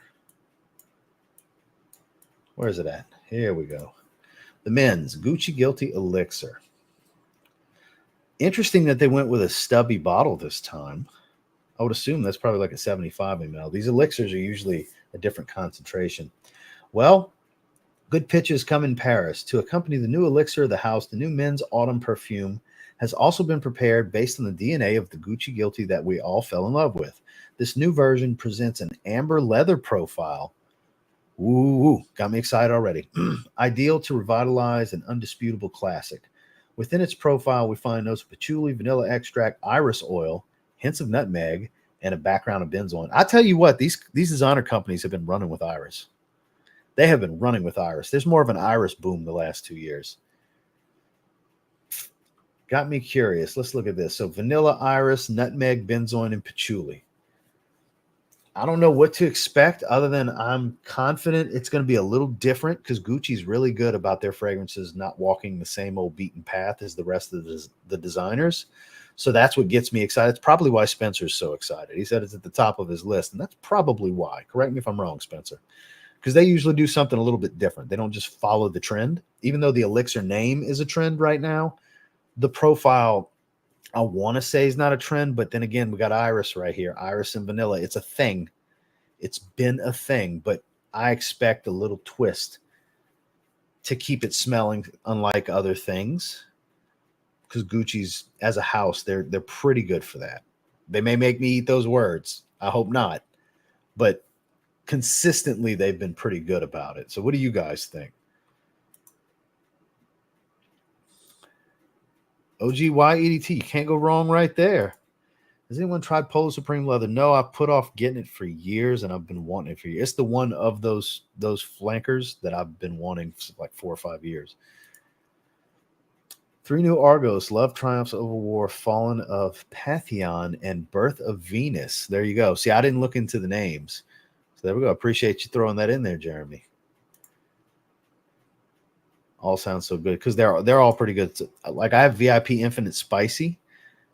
Where is it at? Here we go. The men's Gucci Guilty Elixir. Interesting that they went with a stubby bottle this time. I would assume that's probably like a 75 ml. These elixirs are usually a different concentration. Well, good pitches come in Paris. To accompany the new elixir of the house, the new men's autumn perfume has also been prepared based on the DNA of the Gucci Guilty that we all fell in love with. This new version presents an amber leather profile. Ooh, got me excited already. Ideal to revitalize an undisputable classic. Within its profile, we find notes of patchouli, vanilla extract, iris oil, hints of nutmeg, and a background of benzoin. I tell you what, these designer companies have been running with iris. They have been running with iris. There's more of an iris boom the last 2 years. Got me curious. Let's look at this. So vanilla, iris, nutmeg, benzoin, and patchouli. I don't know what to expect other than I'm confident it's going to be a little different because Gucci's really good about their fragrances not walking the same old beaten path as the rest of the designers. So that's what gets me excited. It's probably why Spencer's so excited. He said it's at the top of his list, and that's probably why. Correct me if I'm wrong, Spencer. Because they usually do something a little bit different. They don't just follow the trend. Even though the Elixir name is a trend right now, the profile, I want to say, is not a trend. But then again, we got iris right here. Iris and vanilla. It's a thing. It's been a thing. But I expect a little twist to keep it smelling unlike other things. Because Gucci's, as a house, they're pretty good for that. They may make me eat those words. I hope not. But consistently, they've been pretty good about it. So what do you guys think? OGY can't go wrong right there. Has anyone tried Polo Supreme Leather? No, I've put off getting it for years, and I've been wanting it for years. It's the one of those flankers that I've been wanting for like 4 or 5 years. 3 new Argos, Love Triumphs Over War, Fallen of Pantheon, and Birth of Venus. There you go. See, I didn't look into the names. So there we go. Appreciate you throwing that in there, Jeremy. All sounds so good because they're all pretty good. Like I have VIP Infinite Spicy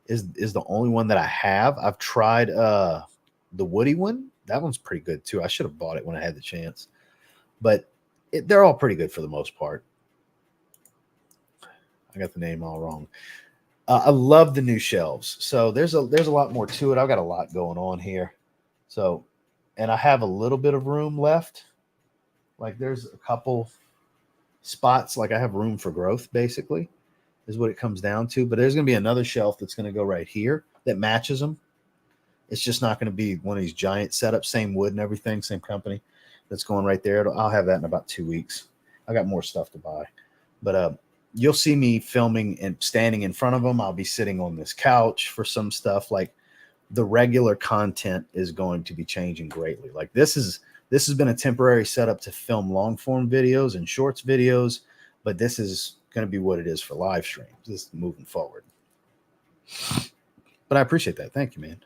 is the only one that I have. I've tried the Woody one. That one's pretty good too. I should have bought it when I had the chance. But they're all pretty good for the most part. I got the name all wrong. I love the new shelves. So there's a lot more to it. I've got a lot going on here. So, and I have a little bit of room left. Like there's a couple spots, like I have room for growth, basically, is what it comes down to. But there's going to be another shelf that's going to go right here that matches them. It's just not going to be one of these giant setups, same wood and everything, same company that's going right there. I'll have that in about 2 weeks. I got more stuff to buy. But you'll see me filming and standing in front of them. I'll be sitting on this couch for some stuff. Like, the regular content is going to be changing greatly. Like, this has been a temporary setup to film long form videos and shorts videos, but this is going to be what it is for live streams. This is moving forward. But I appreciate that. Thank you, man.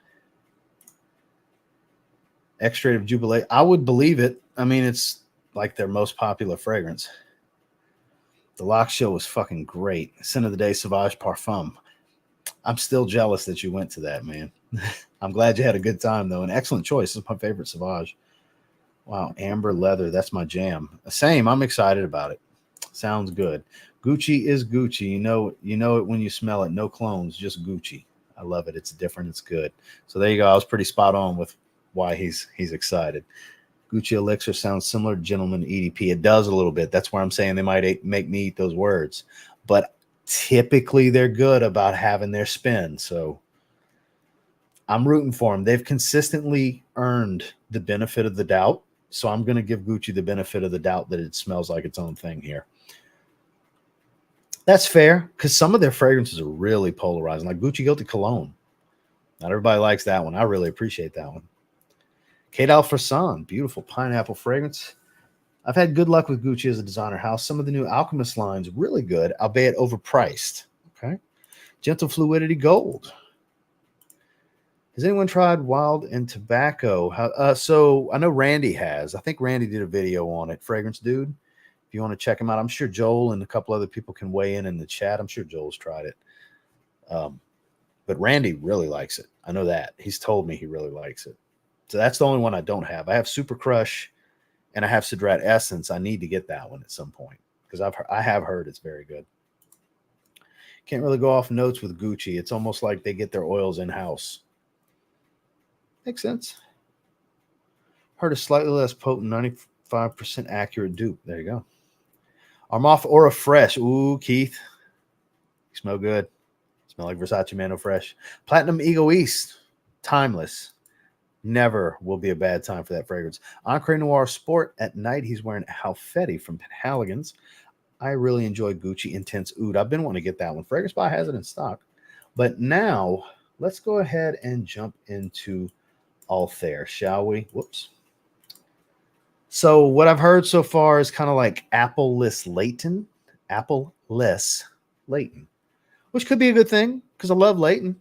Extrait of Jubilee. I would believe it. I mean, it's like their most popular fragrance. The Lock Show was fucking great. Scent of the Day Sauvage Parfum. I'm still jealous that you went to that, man. I'm glad you had a good time, though. An excellent choice. This is my favorite Sauvage. Wow, amber leather. That's my jam. Same. I'm excited about it. Sounds good. Gucci is Gucci. You know it when you smell it. No clones, just Gucci. I love it. It's different. It's good. So there you go. I was pretty spot on with why he's excited. Gucci Elixir sounds similar to Gentleman EDP. It does a little bit. That's where I'm saying they might make me eat those words. But typically they're good about having their spin. So I'm rooting for them. They've consistently earned the benefit of the doubt. So I'm going to give Gucci the benefit of the doubt that it smells like its own thing here. That's fair, because some of their fragrances are really polarizing, like Gucci Guilty Cologne. Not everybody likes that one. I really appreciate that one. Kate Alfrasan, beautiful pineapple fragrance. I've had good luck with Gucci as a designer house. Some of the new Alchemist lines, really good, albeit overpriced. Okay. Gentle Fluidity Gold. Has anyone tried Wild and Tobacco? So I know Randy has. I think Randy did a video on it. Fragrance Dude. If you want to check him out, I'm sure Joel and a couple other people can weigh in the chat. I'm sure Joel's tried it. But Randy really likes it. I know that. He's told me he really likes it. So that's the only one I don't have. I have Super Crush and I have Cedrat Essence. I need to get that one at some point because I have heard it's very good. Can't really go off notes with Gucci. It's almost like they get their oils in-house. Makes sense. Heard a slightly less potent, 95% accurate dupe. There you go. Armaf Aura Fresh. Ooh, Keith. You smell good. Smell like Versace Mano Fresh. Platinum Egoist. Timeless. Never will be a bad time for that fragrance. Encre Noir Sport. At night, he's wearing Halfetti from Penhaligon's. I really enjoy Gucci Intense Oud. I've been wanting to get that one. Fragrance Spy has it in stock. But now, let's go ahead and jump into Althair, shall we? Whoops. So what I've heard so far is kind of like Apple-less Leighton. Apple-less Leighton. Which could be a good thing, because I love Leighton.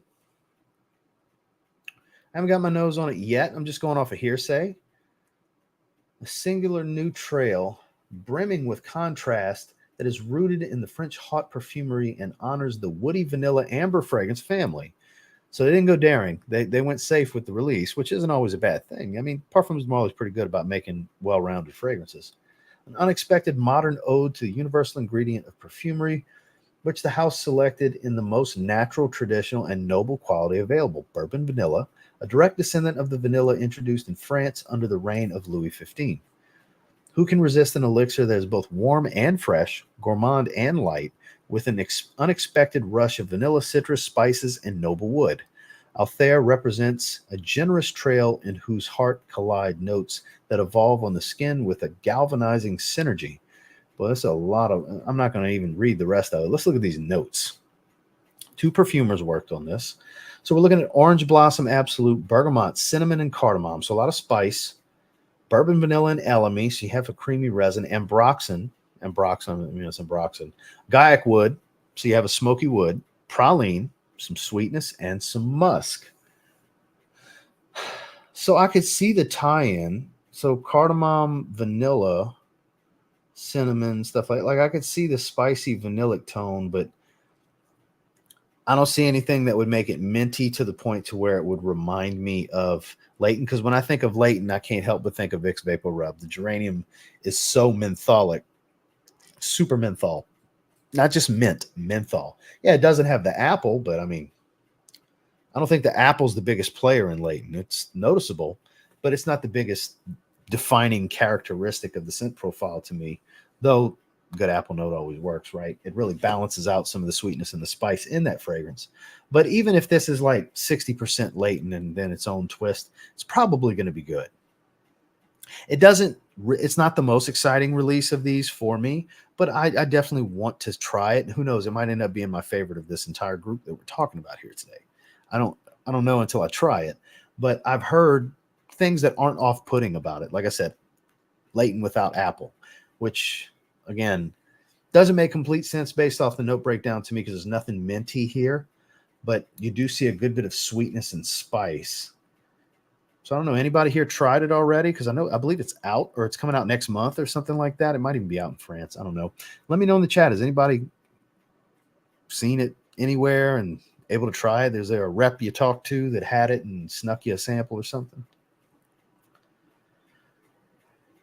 I haven't got my nose on it yet. I'm just going off a hearsay. A singular new trail brimming with contrast that is rooted in the French haute perfumery and honors the woody vanilla amber fragrance family. So they didn't go daring. They went safe with the release, which isn't always a bad thing. I mean, Parfums are always pretty good about making well-rounded fragrances. An unexpected modern ode to the universal ingredient of perfumery, which the house selected in the most natural, traditional, and noble quality available, bourbon vanilla, a direct descendant of the vanilla introduced in France under the reign of Louis XV. Who can resist an elixir that is both warm and fresh, gourmand and light, with an unexpected rush of vanilla, citrus, spices, and noble wood? Althair represents a generous trail in whose heart collide notes that evolve on the skin with a galvanizing synergy. Well, that's a lot of... I'm not going to even read the rest of it. Let's look at these notes. 2 perfumers worked on this. So we're looking at orange blossom, absolute, bergamot, cinnamon, and cardamom. So a lot of spice. Bourbon, vanilla, and elemi. So you have a creamy resin. Ambroxan. Gaiac wood. So you have a smoky wood. Praline. Some sweetness. And some musk. So I could see the tie-in. So cardamom, vanilla, cinnamon, stuff like I could see the spicy vanillic tone, but I don't see anything that would make it minty to the point to where it would remind me of Leighton. Because when I think of Leighton, I can't help but think of Vicks Vapor Rub. The geranium is so mentholic, super menthol, not just mint, menthol. Yeah, it doesn't have the apple, but I mean, I don't think the apple's the biggest player in Leighton. It's noticeable, but it's not the biggest defining characteristic of the scent profile to me. Though good apple note always works, right? It really balances out some of the sweetness and the spice in that fragrance. But even if this is like 60% latent and then its own twist, it's probably going to be good. It's not the most exciting release of these for me, but I definitely want to try it. Who knows? It might end up being my favorite of this entire group that we're talking about here today. I don't know until I try it, but I've heard things that aren't off-putting about it. Like I said, latent without apple, which again doesn't make complete sense based off the note breakdown to me because there's nothing minty here, but you do see a good bit of sweetness and spice. So I don't know, anybody here tried it already? Because I believe it's out or it's coming out next month or something like that. It might even be out in France. I don't know. Let me know in the chat. Has anybody seen it anywhere and able to try it? Is there a rep you talked to that had it and snuck you a sample or something?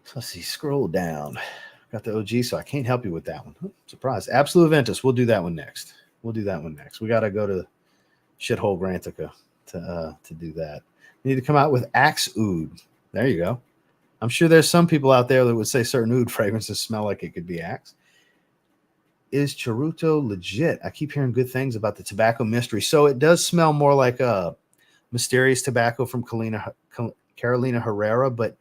So let's see, scroll down. Got the OG, so I can't help you with that one. Oh, surprise. Absolu Aventus. We'll do that one next. We got to go to shithole Grantica to do that. We need to come out with Axe Oud. There you go. I'm sure there's some people out there that would say certain oud fragrances smell like it could be Axe. Is Charuto legit? I keep hearing good things about the tobacco mystery. So it does smell more like a mysterious tobacco from Carolina Herrera, but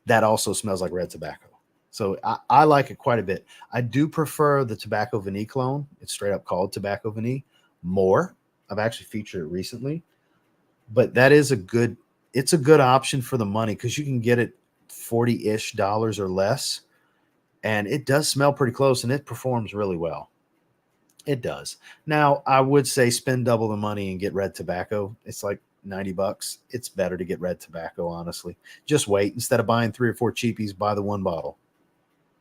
that also smells like red tobacco. So I like it quite a bit. I do prefer the Tobacco Vanille clone. It's straight up called Tobacco Vanille more. I've actually featured it recently, but that is it's a good option for the money because you can get it $40-ish or less. And it does smell pretty close and it performs really well. It does. Now, I would say spend double the money and get red tobacco. It's like $90. It's better to get red tobacco, honestly. Just wait. Instead of buying 3 or 4 cheapies, buy the one bottle.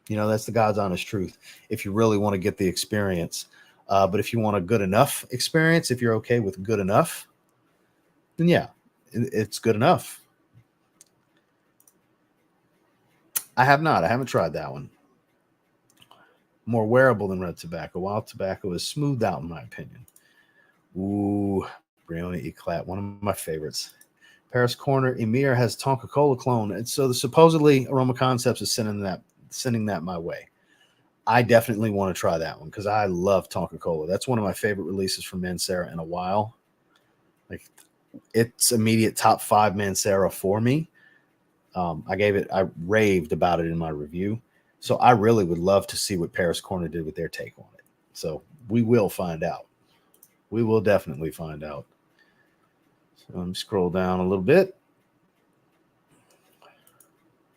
You know, that's the God's honest truth if you really want to get the experience. But if you want a good enough experience, if you're okay with good enough, then yeah, it's good enough. I haven't tried that one. More wearable than red tobacco. Wild tobacco is smoothed out, in my opinion. Ooh, Brioni Eclat, one of my favorites. Paris Corner Emir has Tonka Cola clone. And so supposedly Aroma Concepts is sending that my way. I definitely want to try that one because I love Tonka Cola. That's one of my favorite releases from Mancera in a while. Like, it's immediate top 5 Mancera for me. I raved about it in my review. So I really would love to see what Paris Corner did with their take on it. So we will find out. We will definitely find out. So let me scroll down a little bit.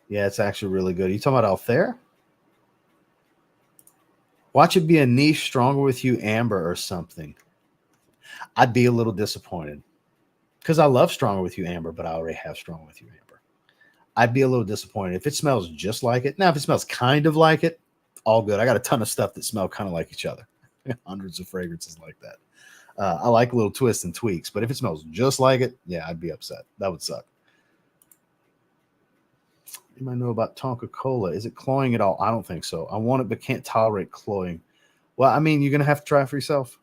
Yeah, it's actually really good. Are you talking about Althair? Watch it be a niche Stronger With You Amber or something. I'd be a little disappointed because I love Stronger With You Amber, but I already have Stronger With You Amber. I'd be a little disappointed if it smells just like it. Now, if it smells kind of like it, all good. I got a ton of stuff that smell kind of like each other. Hundreds of fragrances like that. I like little twists and tweaks, but if it smells just like it, yeah, I'd be upset. That would suck. You might know about Tonka Cola. Is it cloying at all? I don't think so. I want it, but can't tolerate cloying. Well, I mean, you're going to have to try it for yourself.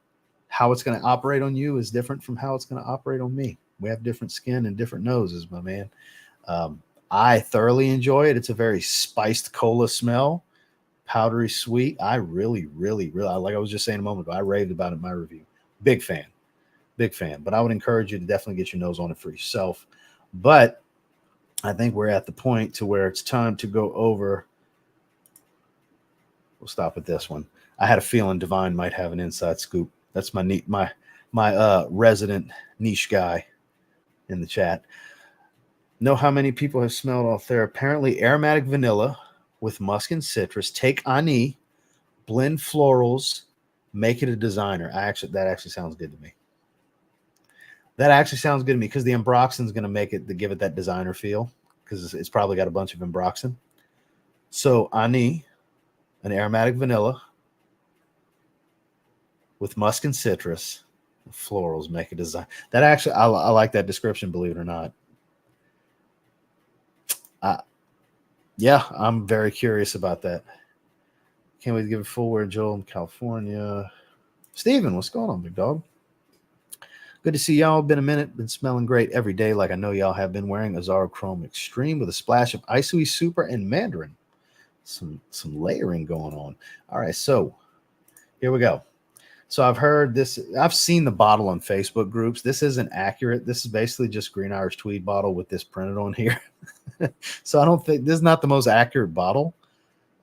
How it's going to operate on you is different from how it's going to operate on me. We have different skin and different noses, my man. I thoroughly enjoy it. It's a very spiced cola smell, powdery sweet. I really, like I was just saying a moment ago, I raved about it in my review. Big fan. But I would encourage you to definitely get your nose on it for yourself. But I think we're at the point to where it's time to go over. We'll stop at this one. I had a feeling Divine might have an inside scoop. That's my resident niche guy in the chat. Know how many people have smelled Althair? Apparently aromatic vanilla with musk and citrus. Take Ani, blend florals, make it a designer. That actually sounds good to me. That actually sounds good to me because the Ambroxan is going to make it to give it that designer feel because it's probably got a bunch of Ambroxan. So Ani, an aromatic vanilla with musk and citrus, florals, make a design. That actually, I like that description, believe it or not. Yeah, I'm very curious about that. Can't wait to give it full word, Joel in California. Steven, what's going on, big dog? Good to see y'all. Been a minute. Been smelling great every day, like I know y'all have been. Wearing a Zaharoff Chrome Extreme with a splash of Isui Super and Mandarin. some layering going on. All right, so here we go. So I've heard this. I've seen the bottle on Facebook groups. This isn't accurate. This is basically just Green Irish Tweed bottle with this printed on here. So I don't think this is not the most accurate bottle.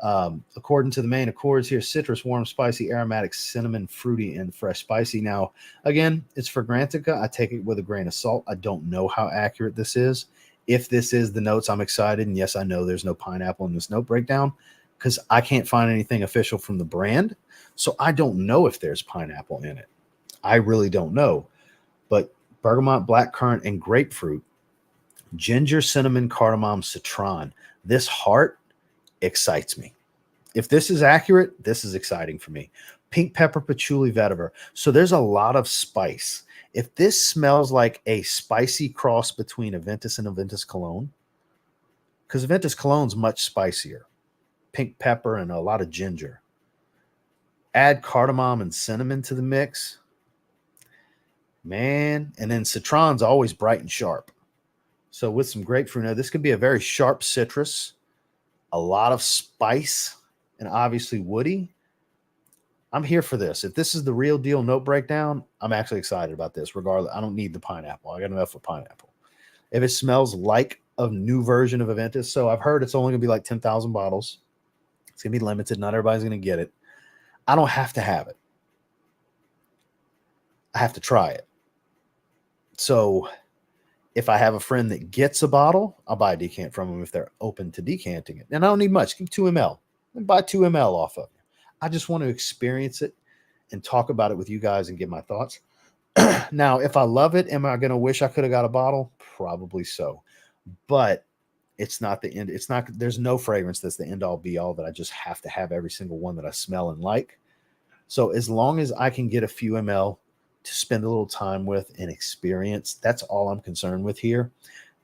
According to the main accords here, citrus, warm, spicy, aromatic, cinnamon, fruity, and fresh spicy. Now, again, it's Fragrantica. I take it with a grain of salt. I don't know how accurate this is. If this is the notes, I'm excited. And yes, I know there's no pineapple in this note breakdown because I can't find anything official from the brand. So I don't know if there's pineapple in it. I really don't know. But bergamot, blackcurrant, and grapefruit, ginger, cinnamon, cardamom, citron. This heart excites me. If this is accurate, this is exciting for me. Pink pepper, patchouli, vetiver. So there's a lot of spice. If this smells like a spicy cross between Aventus and Aventus Cologne, because Aventus Cologne's much spicier. Pink pepper and a lot of ginger. Add cardamom and cinnamon to the mix. Man, and then citron's always bright and sharp. So with some grapefruit, now this could be a very sharp citrus, a lot of spice, and obviously woody. I'm here for this. If this is the real deal note breakdown, I'm actually excited about this. Regardless, I don't need the pineapple. I got enough for pineapple. If it smells like a new version of Aventus, so I've heard it's only going to be like 10,000 bottles. It's going to be limited. Not everybody's going to get it. I don't have to have it. I have to try it. So if I have a friend that gets a bottle, I'll buy a decant from them if they're open to decanting it. And I don't need much. Give 2 ml. And buy 2 ml off of it. I just want to experience it and talk about it with you guys and give my thoughts. Now, if I love it, am I going to wish I could have got a bottle? Probably so. But it's not the end. It's not, there's no fragrance that's the end all be all that I just have to have every single one that I smell and like. So as long as I can get a few ml to spend a little time with and experience, that's all I'm concerned with here,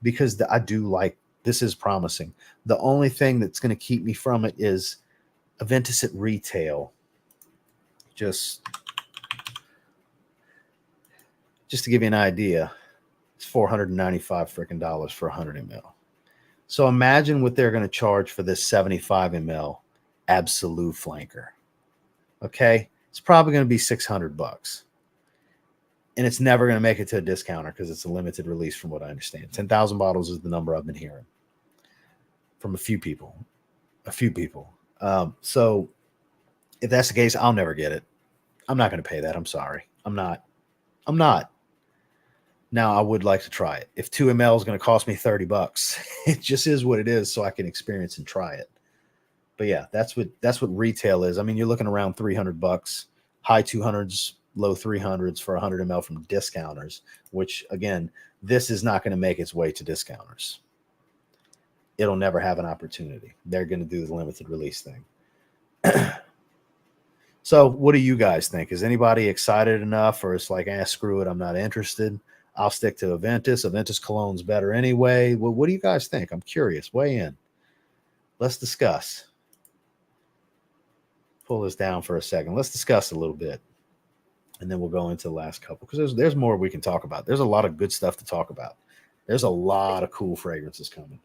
because I do like, this is promising. The only thing that's going to keep me from it is Aventus at retail. Just to give you an idea, it's $495 freaking dollars for 100 ml. So imagine what they're going to charge for this 75 ml Absolu flanker. Okay, it's probably going to be $600, and it's never going to make it to a discounter because it's a limited release, from what I understand. 10,000 bottles is the number I've been hearing from a few people. So if that's the case, I'll never get it. I'm not going to pay that. I'm sorry. I'm not. Now, I would like to try it. If 2 ml is going to cost me $30, it just is what it is, so I can experience and try it. But yeah, that's what retail is. I mean, you're looking around $300, high 200s, low 300s for 100 ml from discounters, which, again, this is not going to make its way to discounters. It'll never have an opportunity. They're going to do the limited release thing. So what do you guys think? Is anybody excited enough, or it's like, screw it, I'm not interested? I'll stick to Aventus. Aventus Cologne's better anyway. Well, what do you guys think? I'm curious. Weigh in. Let's discuss. Pull this down for a second. Let's discuss a little bit, and then we'll go into the last couple, because there's more we can talk about. There's a lot of good stuff to talk about. There's a lot of cool fragrances coming.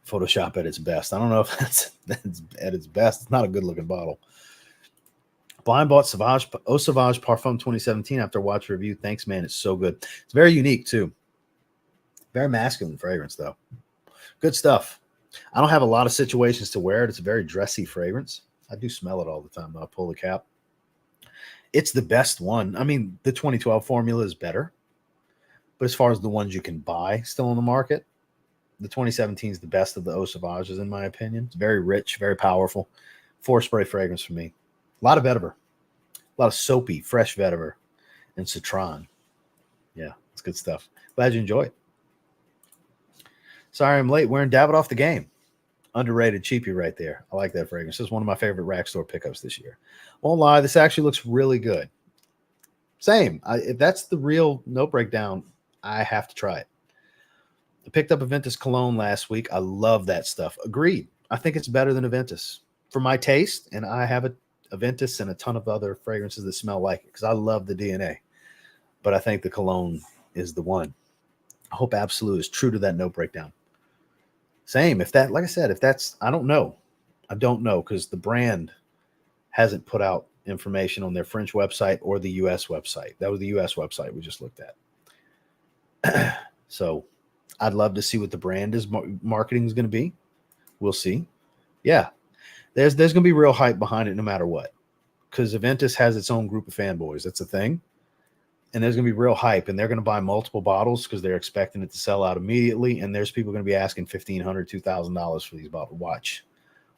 Photoshop at its best. I don't know if that's at its best. It's not a good looking bottle. Blind bought Eau Sauvage Parfum 2017 after watch review. Thanks, man. It's so good. It's very unique too. Very masculine fragrance though. Good stuff. I don't have a lot of situations to wear it. It's a very dressy fragrance. I do smell it all the time when I pull the cap. It's the best one. I mean, the 2012 formula is better, but as far as the ones you can buy still on the market, the 2017 is the best of the Eau Sauvages, in my opinion. It's very rich, very powerful. 4-spray fragrance for me. A lot of vetiver. A lot of soapy, fresh vetiver and citron. Yeah, it's good stuff. Glad you enjoy it. Sorry I'm late. Wearing Davidoff the Game. Underrated cheapie right there. I like that fragrance. This is one of my favorite rack store pickups this year. Won't lie, this actually looks really good. Same. If that's the real note breakdown, I have to try it. I picked up Aventus Cologne last week. I love that stuff. Agreed. I think it's better than Aventus for my taste, and I have a Aventus and a ton of other fragrances that smell like it because I love the DNA. But I think the Cologne is the one. I hope Absolu is true to that note breakdown. Same. If that, like I said, if that's, I don't know. I don't know because the brand hasn't put out information on their French website or the US website. That was the US website we just looked at. So I'd love to see what the brand is marketing is going to be. We'll see. Yeah. There's going to be real hype behind it no matter what. Because Aventus has its own group of fanboys. That's a thing. And there's going to be real hype. And they're going to buy multiple bottles because they're expecting it to sell out immediately. And there's people going to be asking $1,500, $2,000 for these bottles.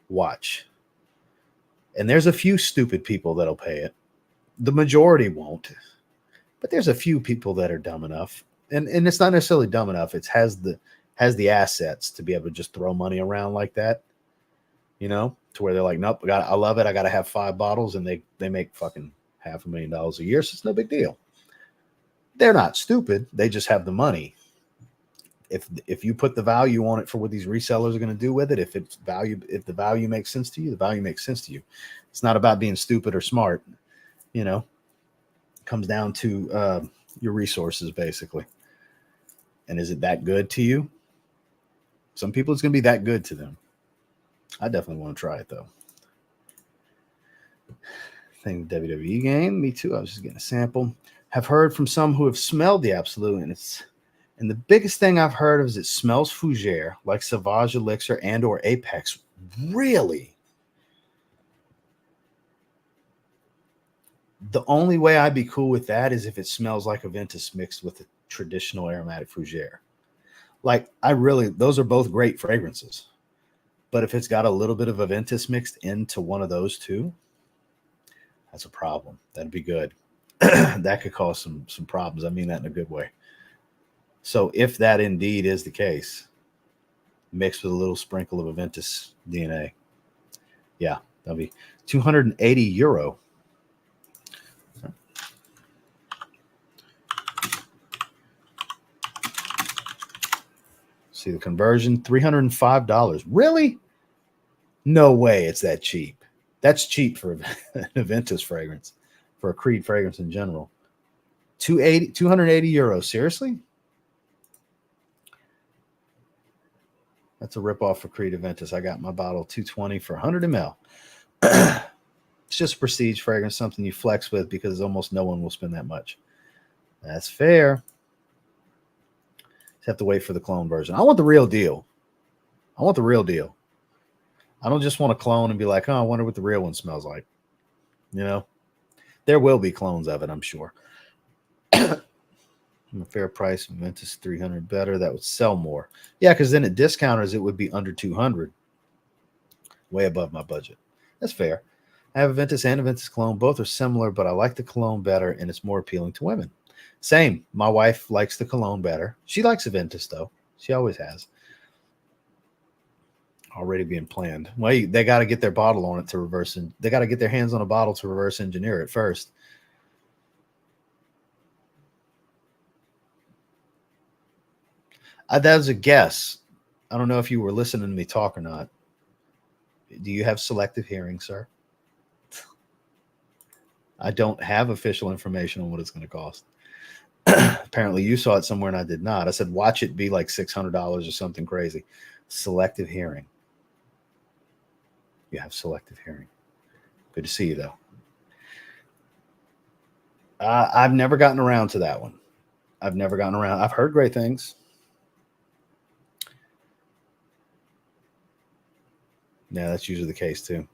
Watch. And there's a few stupid people that'll pay it. The majority won't. But there's a few people that are dumb enough. And it's not necessarily dumb enough. It has the assets to be able to just throw money around like that. You know, to where they're like, nope, I love it. I got to have 5 bottles, and they make fucking $500,000 a year. So it's no big deal. They're not stupid. They just have the money. If you put the value on it for what these resellers are going to do with it, if the value makes sense to you, the value makes sense to you. It's not about being stupid or smart. You know, it comes down to your resources basically. And is it that good to you? Some people, it's going to be that good to them. I definitely want to try it though. Thing WWE game. Me too. I was just getting a sample. Have heard from some who have smelled the Absolu, and the biggest thing I've heard of is it smells fougere, like Sauvage, Elixir, and or Apex. Really? The only way I'd be cool with that is if it smells like Aventus mixed with a traditional aromatic fougere. Like, those are both great fragrances. But if it's got a little bit of Aventus mixed into one of those two, that's a problem. That'd be good. That could cause some problems. I mean that in a good way. So if that indeed is the case, mixed with a little sprinkle of Aventus DNA, yeah, that'll be €280. See the conversion, $305. Really? No way it's that cheap. That's cheap for an Aventus fragrance, for a Creed fragrance in general. €280. Seriously? That's a ripoff for Creed Aventus. I got my bottle $220 for 100 ml. It's just a prestige fragrance, something you flex with because almost no one will spend that much. That's fair. Just have to wait for the clone version. I want the real deal. I don't just want to clone and be like, oh, I wonder what the real one smells like. You know, there will be clones of it, I'm sure. A fair price, Aventus $300 better. That would sell more. Yeah, because then at discounters, it would be under $200. Way above my budget. That's fair. I have Aventus and Aventus cologne. Both are similar, but I like the cologne better, and it's more appealing to women. Same. My wife likes the cologne better. She likes Aventus, though. She always has. Already being planned. Well, they got to get their bottle on it to reverse, and they got to get their hands on a bottle to reverse engineer it first. That was a guess. I don't know if you were listening to me talk or not. Do you have selective hearing, sir? I don't have official information on what it's going to cost. Apparently you saw it somewhere and I did not. I said, watch it be like $600 or something crazy. Selective hearing. You have selective hearing. Good to see you, though. I've never gotten around to that one. I've heard great things. Yeah, that's usually the case, too.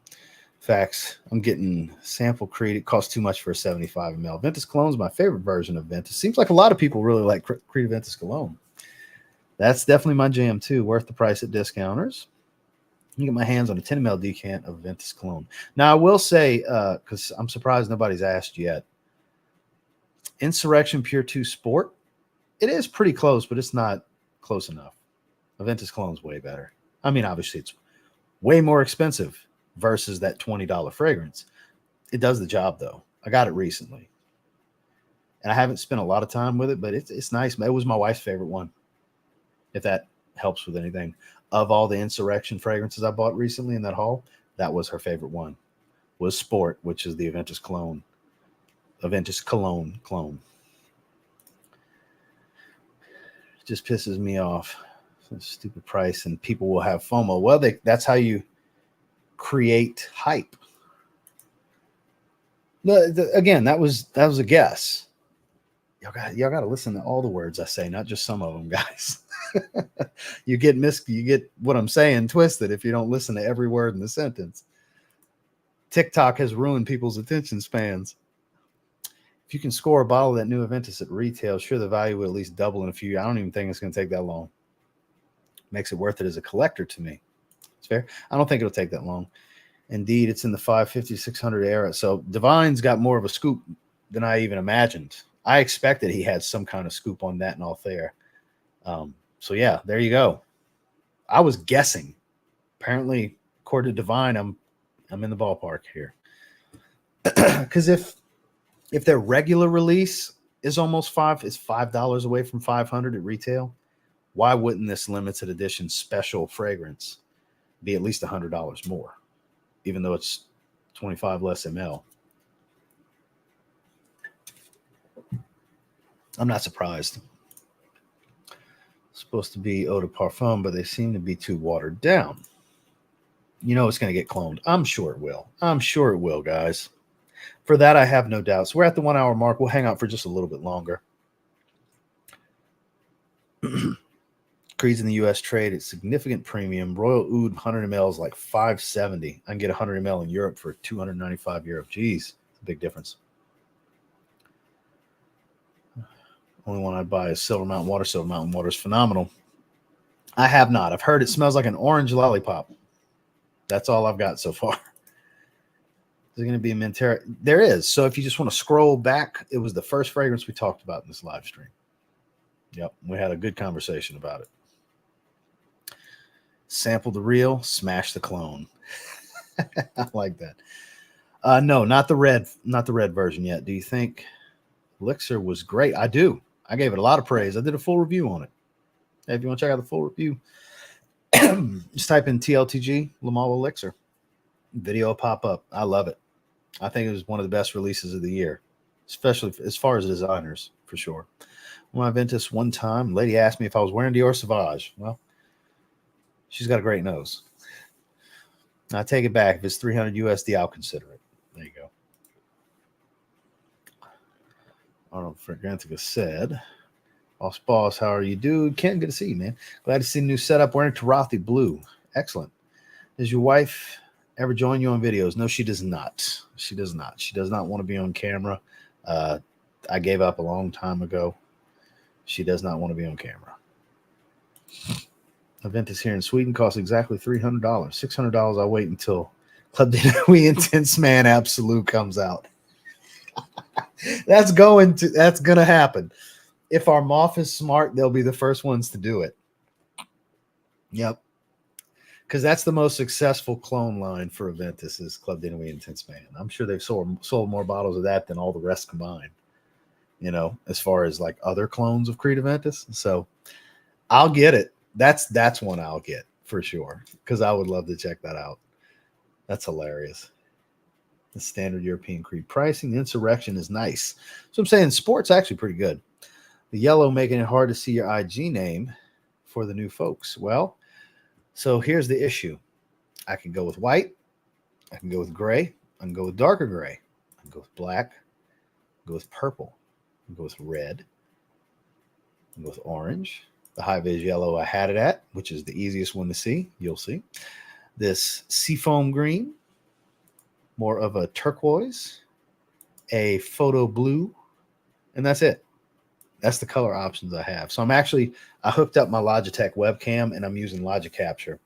Facts. I'm getting sample Creed. It costs too much for a 75 ml. Aventus Cologne is my favorite version of Aventus. Seems like a lot of people really like Creed Aventus Cologne. That's definitely my jam, too. Worth the price at discounters. You get my hands on a 10 ml decant of Aventus Cologne. Now, I will say, because I'm surprised nobody's asked yet, Insurrection Pure 2 Sport, it is pretty close, but it's not close enough. Aventus Cologne's way better. I mean, obviously, it's way more expensive versus that $20 fragrance. It does the job, though. I got it recently. And I haven't spent a lot of time with it, but it's nice. It was my wife's favorite one, if that helps with anything. Of all the Insurrection fragrances I bought recently in that haul, that was her favorite one. Was Sport, which is the Aventus Cologne. Aventus Cologne clone. It just pisses me off. So stupid price, and people will have FOMO. Well, that's how you create hype. Again, that was a guess. Y'all got to listen to all the words I say, not just some of them, guys. you get what I'm saying twisted if you don't listen to every word in the sentence. TikTok has ruined people's attention spans. If you can score a bottle of that new Aventus at retail, sure, the value will at least double in a few years. I don't even think it's going to take that long. Makes it worth it as a collector to me. It's fair. I don't think it'll take that long. Indeed, it's in the 550, 600 era. So Divine's got more of a scoop than I even imagined. I expected he had some kind of scoop on that in Althair. So yeah, there you go. I was guessing. Apparently, according to Divine, I'm in the ballpark here. Because if their regular release is almost $5 away from 500 at retail, why wouldn't this limited edition special fragrance be at least $100 more, even though it's 25 less ml? I'm not surprised. It's supposed to be eau de parfum, but they seem to be too watered down. You know it's going to get cloned. I'm sure it will. I'm sure it will, guys. For that, I have no doubts. We're at the 1 hour mark. We'll hang out for just a little bit longer. Creeds in the U.S. trade at significant premium. Royal Oud 100 ml is like $570. I can get 100 ml in Europe for €295. Geez, it's a big difference. Only one I'd buy is Silver Mountain Water. Silver Mountain Water is phenomenal. I have not. I've heard it smells like an orange lollipop. That's all I've got so far. Is there going to be a Mancera? There is. So if you just want to scroll back, it was the first fragrance we talked about in this live stream. Yep, we had a good conversation about it. Sample the real, smash the clone. I like that. No, not the red version yet. Do you think Elixir was great? I do. I gave it a lot of praise. I did a full review on it. Hey, if you want to check out the full review, just type in TLTG Lamal Elixir. Video will pop up. I love it. I think it was one of the best releases of the year, especially as far as designers, for sure. When I Aventus one time, lady asked me if I was wearing Dior Sauvage. Well, she's got a great nose. I take it back. If it's 300 USD, I'll consider it. There you go. Arnold Fragrantica said, Boss, how are you, dude? Ken, good to see you, man. Glad to see the new setup wearing Tarothi blue. Excellent. Does your wife ever join you on videos? No, she does not. She does not. She does not want to be on camera. I gave up a long time ago. She does not want to be on camera. Aventus here in Sweden costs exactly $300. $600 I'll wait until Club de Nuit Intense Man Absolu comes out. That's going to happen. If our moth is smart, they'll be the first ones to do it. Yep. Because that's the most successful clone line for Aventus is Club de Nuit Intense Man. I'm sure they've sold more bottles of that than all the rest combined, you know, as far as like other clones of Creed Aventus. So I'll get it. That's one I'll get for sure, because I would love to check that out. That's hilarious. The standard European Creed pricing. The Insurrection is nice. So I'm saying sport's actually pretty good. The yellow making it hard to see your IG name for the new folks. Well, so here's the issue. I can go with white. I can go with gray. I can go with darker gray. I can go with black. I can go with purple. I can go with red. I can go with orange. The high-vis yellow I had it at, which is the easiest one to see. You'll see. This seafoam green, more of a turquoise, a photo blue, and that's it. That's the color options I have. So I hooked up my Logitech webcam, and I'm using Logic Capture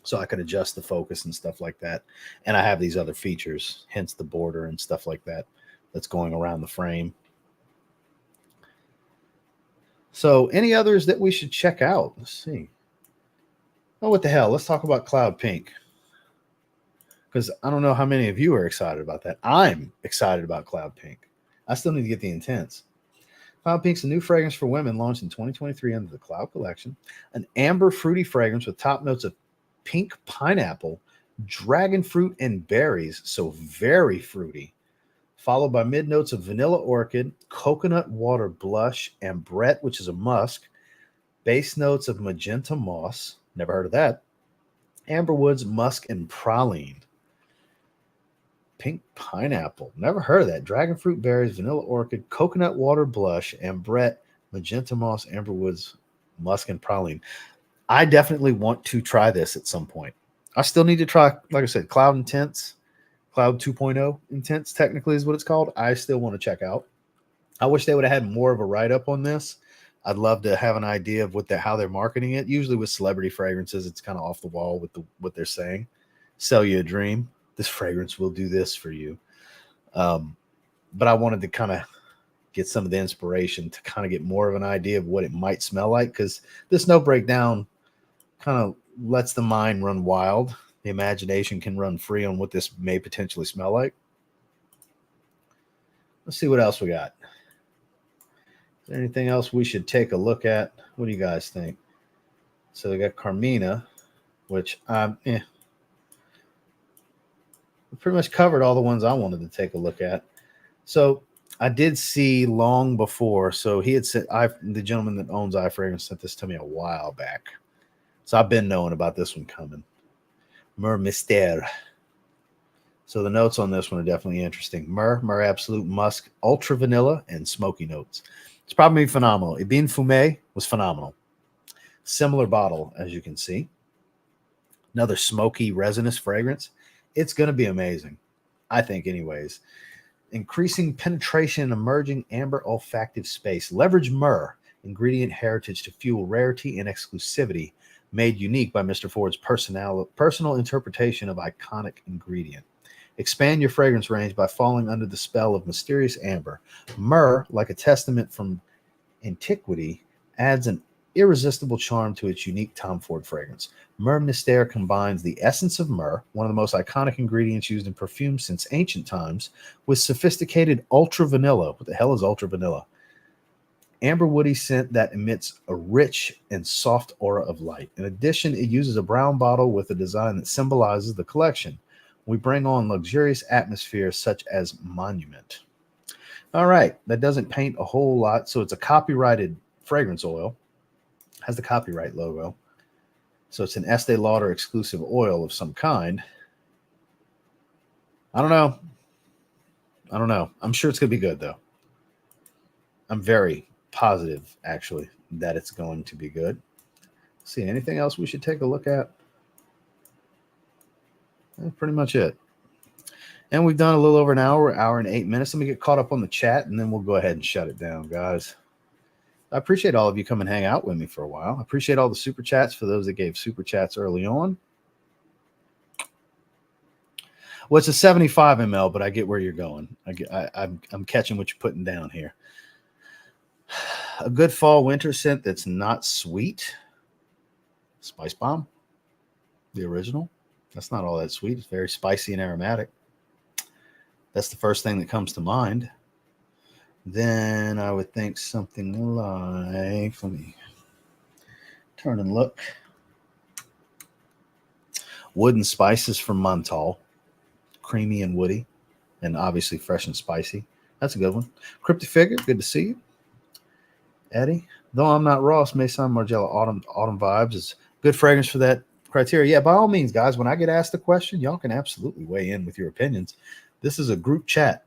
so I could adjust the focus and stuff like that. And I have these other features, hence the border and stuff like that that's going around the frame. So any others that we should check out? Let's see. Oh, what the hell? Let's talk about Cloud Pink. Because I don't know how many of you are excited about that. I'm excited about Cloud Pink. I still need to get the Intense. Cloud Pink's a new fragrance for women launched in 2023 under the Cloud Collection. An amber fruity fragrance with top notes of pink pineapple, dragon fruit, and berries. So very fruity. Followed by mid notes of vanilla orchid, coconut water blush, ambrette, which is a musk, Base notes of magenta moss. Never heard of that. Amberwoods, musk, and praline. Pink pineapple. Never heard of that. Dragon fruit berries, vanilla orchid, coconut water blush, ambrette, magenta moss, amberwoods, musk, and praline. I definitely want to try this at some point. I still need to try, like I said, Cloud Intense, Cloud 2.0 Intense, technically is what it's called. I still want to check out. I wish they would have had more of a write-up on this. I'd love to have an idea of how they're marketing it. Usually with celebrity fragrances, it's kind of off the wall with what they're saying. Sell you a dream. This fragrance will do this for you. But I wanted to kind of get some of the inspiration to kind of get more of an idea of what it might smell like, because this no breakdown kind of lets the mind run wild. The imagination can run free on what this may potentially smell like. Let's see what else we got. Is there anything else we should take a look at? What do you guys think? So we got Carmina, which we pretty much covered all the ones I wanted to take a look at. So I did see long before. So he had said, the gentleman that owns iFragrance sent this to me a while back. So I've been knowing about this one coming. Myrrhe Mystere. So the notes on this one are definitely interesting. Myrrhe Absolute, musk, ultra vanilla, and smoky notes. It's probably phenomenal. Ebin Fumé was phenomenal. Similar bottle, as you can see. Another smoky, resinous fragrance. It's going to be amazing, I think, anyways. Increasing penetration in emerging amber olfactive space. Leverage myrrhe ingredient heritage to fuel rarity and exclusivity, made unique by Mr. Ford's personal interpretation of iconic ingredient. Expand your fragrance range by falling under the spell of mysterious amber. Myrrhe, like a testament from antiquity, adds an irresistible charm to its unique Tom Ford fragrance. Myrrhe Mystere combines the essence of myrrhe, one of the most iconic ingredients used in perfume since ancient times, with sophisticated ultra vanilla. What the hell is ultra vanilla? Amber woody scent that emits a rich and soft aura of light. In addition, it uses a brown bottle with a design that symbolizes the collection. We bring on luxurious atmosphere such as monument. All right, that doesn't paint a whole lot. So it's a copyrighted fragrance oil. Has the copyright logo. So it's an Estee Lauder exclusive oil of some kind. I don't know. I'm sure it's going to be good, though. I'm very positive, actually, that it's going to be good. See, anything else we should take a look at? That's pretty much it. And we've done a little over an hour and 8 minutes. Let me get caught up on the chat, and then we'll go ahead and shut it down, guys. I appreciate all of you coming hang out with me for a while. I appreciate all the super chats for those that gave super chats early on. Well, it's a 75 ml, but I get where you're going. I'm catching what you're putting down here. A good fall winter scent that's not sweet. Spice Bomb, the original. That's not all that sweet. It's very spicy and aromatic. That's the first thing that comes to mind. Then I would think something like, let me turn and look. Wood and Spices from Montal. Creamy and woody, and obviously fresh and spicy. That's a good one. Cryptic Figure, good to see you. Eddie, though I'm not Ross, Maison Margiela Autumn Vibes is good fragrance for that criteria. Yeah, by all means, guys, when I get asked a question, y'all can absolutely weigh in with your opinions. This is a group chat.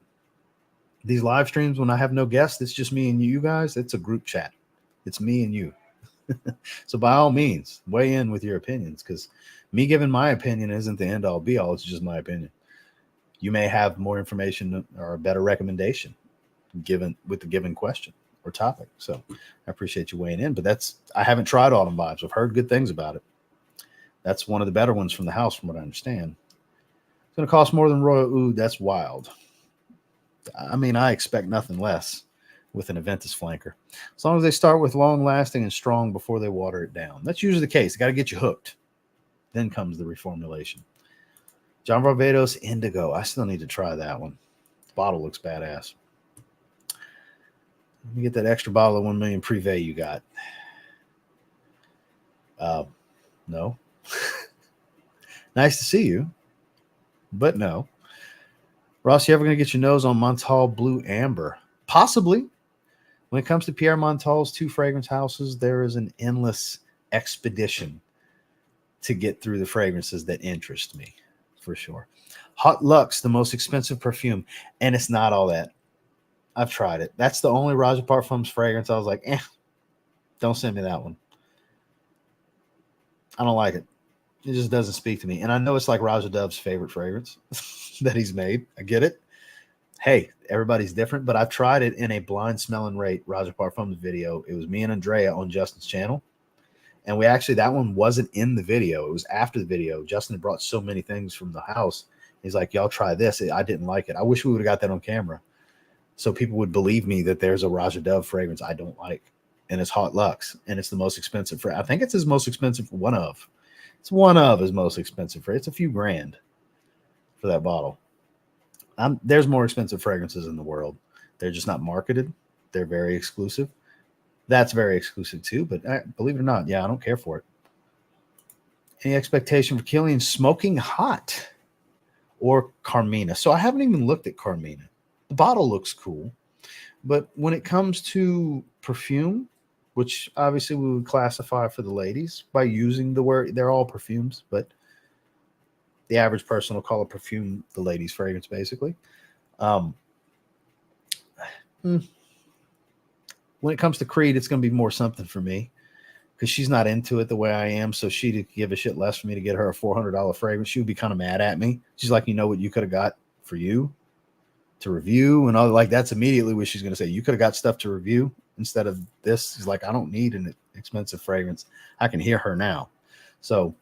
These live streams, when I have no guests, it's just me and you guys. It's a group chat. It's me and you. So by all means, weigh in with your opinions, because me giving my opinion isn't the end all be all. It's just my opinion. You may have more information or a better recommendation given with the given question or topic. So I appreciate you weighing in, but I haven't tried Autumn Vibes. I've heard good things about it. That's one of the better ones from the house, from what I understand. It's going to cost more than Royal Oud. That's wild. I mean, I expect nothing less with an Aventus flanker. As long as they start with long lasting and strong before they water it down. That's usually the case. Got to get you hooked. Then comes the reformulation. John Barbados Indigo. I still need to try that one. The bottle looks badass. Let me get that extra bottle of 1 million Privé you got. No. Nice to see you, but no. Ross, you ever going to get your nose on Montal Blue Amber? Possibly. When it comes to Pierre Montal's 2 fragrance houses, there is an endless expedition to get through the fragrances that interest me, for sure. Hot Luxe, the most expensive perfume, and it's not all that. I've tried it. That's the only Raja Parfums fragrance I was like, don't send me that one. I don't like it. It just doesn't speak to me. And I know it's like Raja Dove's favorite fragrance that he's made. I get it. Hey, everybody's different, but I've tried it in a blind smell and rate Raja Parfums video. It was me and Andrea on Justin's channel. And we actually, that one wasn't in the video. It was after the video. Justin had brought so many things from the house. He's like, y'all try this. I didn't like it. I wish we would have got that on camera, so people would believe me that there's a Raja Dove fragrance I don't like. And it's Hot Luxe. And it's the most expensive. I think it's his most expensive one of. It's one of his most expensive. It's a few grand for that bottle. There's more expensive fragrances in the world. They're just not marketed. They're very exclusive. That's very exclusive too, but believe it or not, yeah, I don't care for it. Any expectation for Kilian Smoking Hot or Carmina? So I haven't even looked at Carmina. The bottle looks cool, but when it comes to perfume, which obviously we would classify for the ladies by using the word, they're all perfumes, but the average person will call a perfume the ladies' fragrance, basically. When it comes to Creed, it's going to be more something for me because she's not into it the way I am. So she'd give a shit less for me to get her a $400 fragrance. She would be kind of mad at me. She's like, you know what you could have got for you to review and all, like that's immediately what she's going to say. You could have got stuff to review instead of this. She's like, I don't need an expensive fragrance. I can hear her now. So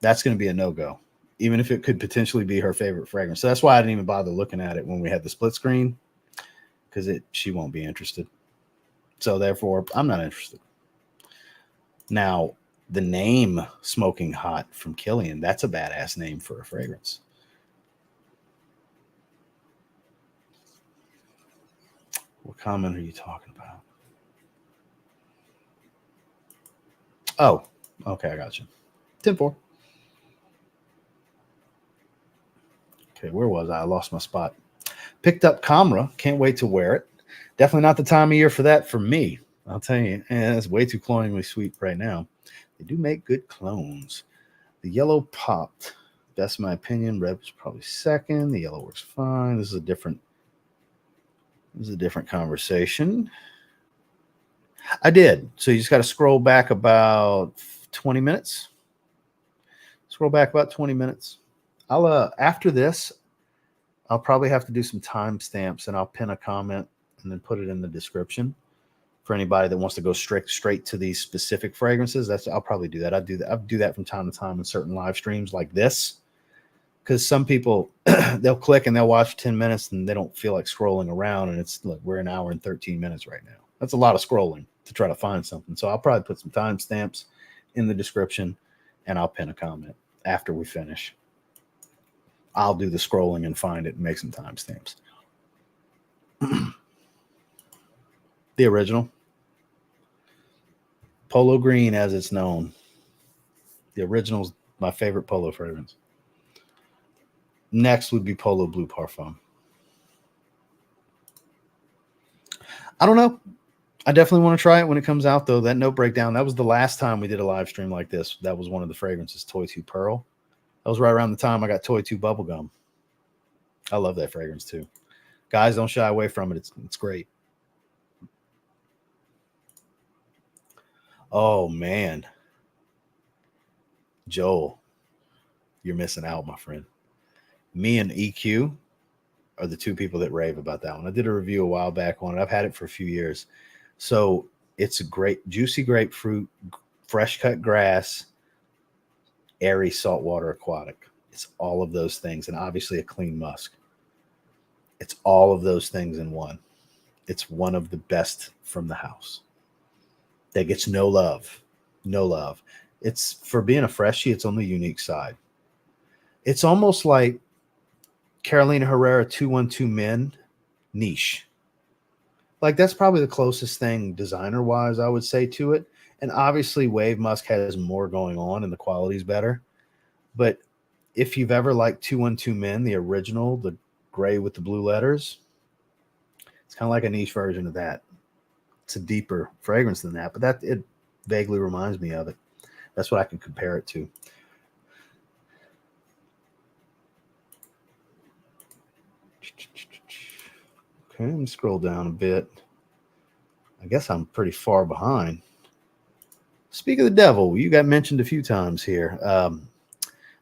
that's going to be a no-go, even if it could potentially be her favorite fragrance. So that's why I didn't even bother looking at it when we had the split screen, because she won't be interested. So therefore, I'm not interested. Now, the name Smoking Hot from Kilian, that's a badass name for a fragrance. What comment are you talking about? Oh, okay, I got you. 10-4. Okay, where was I? I lost my spot. Picked up Camera. Can't wait to wear it. Definitely not the time of year for that for me. I'll tell you. And it's way too cloyingly sweet right now. They do make good clones. The yellow popped. Best in my opinion. Red was probably second. The yellow works fine. This is a different conversation. I did. So you just got to scroll back about 20 minutes. Scroll back about 20 minutes. I'll after this, I'll probably have to do some timestamps and I'll pin a comment and then put it in the description for anybody that wants to go straight to these specific fragrances. I'll probably do that. I do that from time to time in certain live streams like this, because some people they'll click and they'll watch 10 minutes and they don't feel like scrolling around. And it's like we're an hour and 13 minutes right now. That's a lot of scrolling to try to find something. So I'll probably put some timestamps in the description and I'll pin a comment after we finish. I'll do the scrolling and find it and make some timestamps. The original. Polo Green, as it's known. The original's my favorite Polo fragrance. Next would be Polo Blue Parfum. I don't know. I definitely want to try it when it comes out, though. That note breakdown, that was the last time we did a live stream like this. That was one of the fragrances, Toy 2 Pearl. That was right around the time I got Toy 2 Bubblegum. I love that fragrance, too. Guys, don't shy away from it. It's great. Oh, man. Joel, you're missing out, my friend. Me and EQ are the two people that rave about that one. I did a review a while back on it. I've had it for a few years. So it's a great, juicy grapefruit, fresh cut grass, airy saltwater aquatic. It's all of those things, and obviously a clean musk. It's all of those things in one. It's one of the best from the house. That gets no love. No love. It's, for being a freshie, it's on the unique side. It's almost like Carolina Herrera 212 Men niche. Like, that's probably the closest thing designer-wise I would say to it. And obviously Wave Musk has more going on and the quality's better. But if you've ever liked 212 Men, the original, the gray with the blue letters, it's kind of like a niche version of that. it's a deeper fragrance than that, but that it vaguely reminds me of it. That's what I can compare it to. Okay, let me scroll down a bit. I guess I'm pretty far behind. Speak of the devil, you got mentioned a few times here.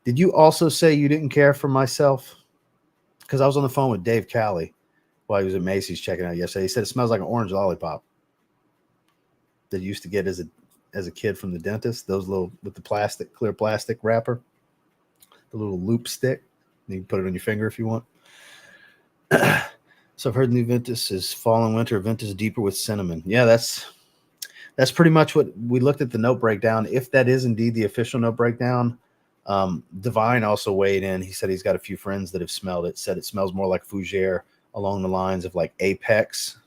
Did you also say you didn't care for myself? Because I was on the phone with Dave Calley while he was at Macy's checking out yesterday. He said it smells like an orange lollipop that you used to get as a kid from the dentist. Those little with the clear plastic wrapper, the little loop stick. You can put it on your finger if you want. So I've heard the new Ventus is fall and winter. Ventus deeper with cinnamon. Yeah, that's pretty much what we looked at the note breakdown. If that is indeed the official note breakdown, Divine also weighed in. He said he's got a few friends that have smelled it, said it smells more like fougere along the lines of like Apex,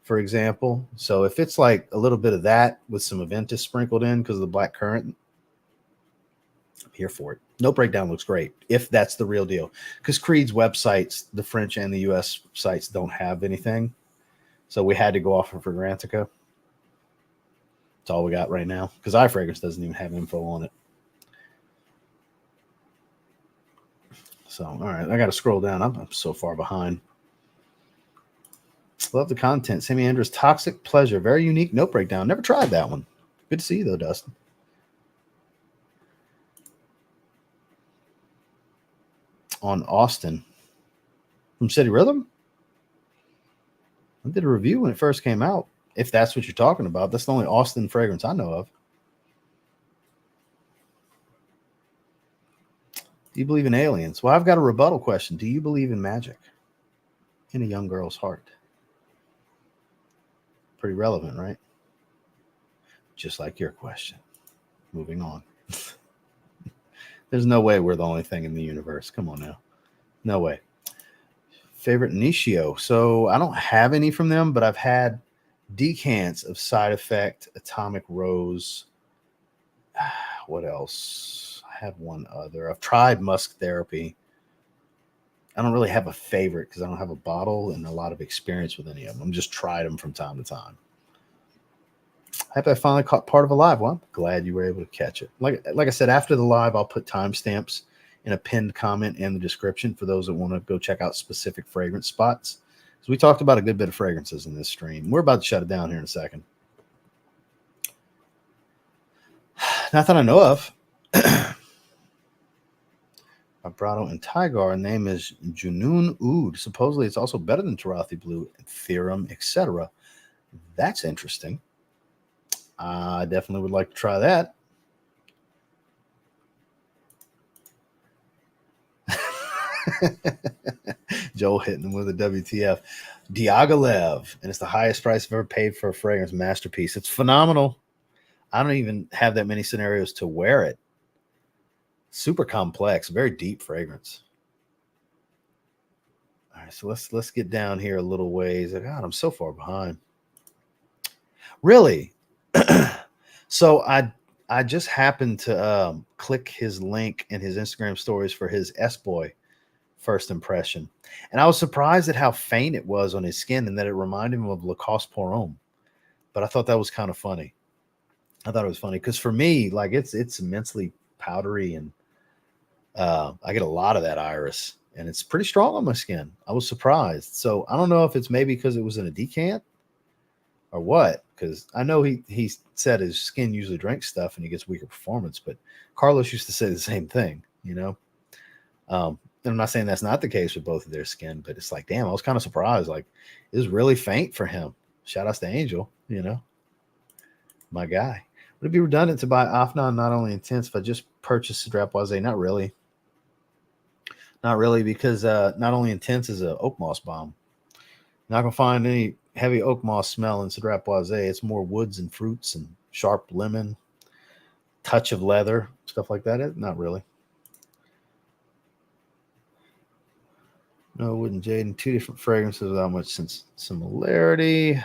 for example. So if it's like a little bit of that with some Aventus sprinkled in because of the black currant, I'm here for it. Note breakdown looks great if that's the real deal. Because Creed's websites, the French and the US sites, don't have anything. So we had to go off of Fragrantica. That's all we got right now. Because iFragrance doesn't even have info on it. So, all right, I got to scroll down. I'm so far behind. Love the content. Sammy Andrews, Toxic Pleasure. Very unique note breakdown. Never tried that one. Good to see you, though, Dustin. On Austin from City Rhythm. I did a review when it first came out. If that's what you're talking about, that's the only Austin fragrance I know of. Do you believe in aliens? Well, I've got a rebuttal question. Do you believe in magic in a young girl's heart? Pretty relevant, right? Just like your question. Moving on. There's no way we're the only thing in the universe. Come on now. No way. Favorite Initio. So I don't have any from them, but I've had decants of Side Effect, Atomic Rose. What else? I had one other. I've tried Musk Therapy. I don't really have a favorite because I don't have a bottle and a lot of experience with any of them. I'm just tried them from time to time. Happy I finally caught part of a live. Well, I'm glad you were able to catch it. Like I said, after the live, I'll put timestamps in a pinned comment in the description for those that want to go check out specific fragrance spots. So we talked about a good bit of fragrances in this stream. We're about to shut it down here in a second. Not that I know of. Vibrato and Tygar. Name is Junoon Oud. Supposedly it's also better than Tarathi Blue, Theorem, etc. That's interesting. I definitely would like to try that. Joel hitting them with a WTF. Diaghilev, and it's the highest price I've ever paid for a fragrance masterpiece. It's phenomenal. I don't even have that many scenarios to wear it. Super complex, very deep fragrance. All right, so let's get down here a little ways. God, I'm so far behind. Really? So I just happened to click his link in his Instagram stories for his S-Boy first impression. And I was surprised at how faint it was on his skin and that it reminded him of Lacoste Pour Homme. But I thought that was kind of funny. I thought it was funny because for me, like it's immensely powdery and I get a lot of that iris and it's pretty strong on my skin. I was surprised. So I don't know if it's maybe because it was in a decant or what, because I know he said his skin usually drinks stuff and he gets weaker performance, but Carlos used to say the same thing, you know? And I'm not saying that's not the case with both of their skin, but it's like, damn, I was kind of surprised. Like, it was really faint for him. Shout out to Angel, you know? My guy. Would it be redundant to buy Afnan Not Only Intense if I just purchased Drapoise? Not really. Not really, because Not Only Intense is a oak moss bomb. Not going to find any heavy oak moss smell in Drapoise. It's more woods and fruits and sharp lemon, touch of leather, stuff like that. Not really. No, wood and jade and two different fragrances without much similarity.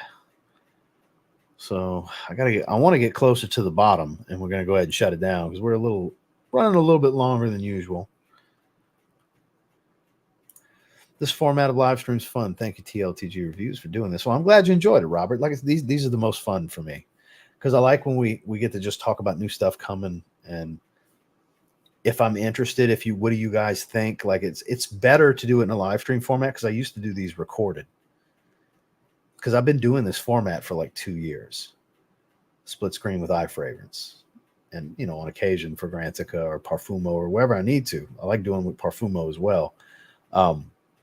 So I want to get closer to the bottom, and we're going to go ahead and shut it down because we're running a little bit longer than usual. This format of live streams fun. Thank you, TLTG Reviews, for doing this. Well, I'm glad you enjoyed it, Robert. Like these are the most fun for me because I like when we get to just talk about new stuff coming. And if I'm interested, what do you guys think? Like it's better to do it in a live stream format because I used to do these recorded because I've been doing this format for like 2 years, split screen with iFragrance, and on occasion for Grantica or Parfumo or wherever I need to. I like doing with Parfumo as well.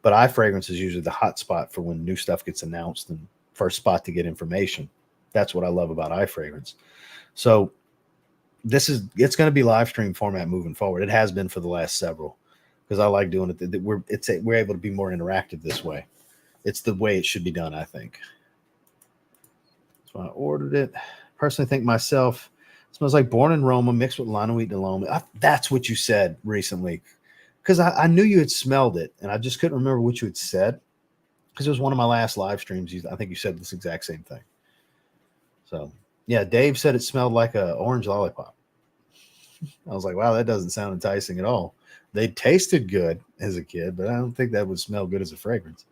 But iFragrance is usually the hot spot for when new stuff gets announced and first spot to get information. That's what I love about iFragrance. So it's going to be live stream format moving forward. It has been for the last several because I like doing it. We're able to be more interactive this way. It's the way it should be done, I think. So I ordered it. Personally think myself, it smells like Born in Roma mixed with Lanolin de Lome. That's what you said recently. Because I knew you had smelled it, and I just couldn't remember what you had said. Because it was one of my last live streams. I think you said this exact same thing. So, yeah, Dave said it smelled like an orange lollipop. I was like, wow, that doesn't sound enticing at all. They tasted good as a kid, but I don't think that would smell good as a fragrance.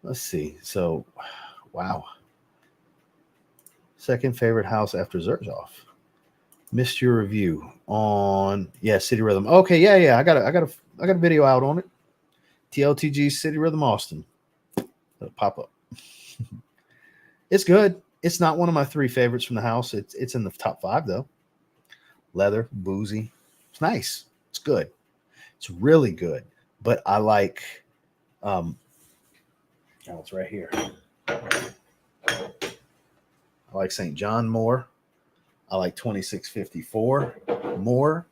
Let's see. So, wow. Second favorite house after Zaharoff. Missed your review on City Rhythm. Okay, yeah. I got a video out on it. TLTG City Rhythm Austin. It'll pop up. It's good. It's not one of my 3 favorites from the house. It's in the top 5 though. Leather, boozy. It's nice. It's good. It's really good. But I like it's right here. I like St. John more. I like 2654 more,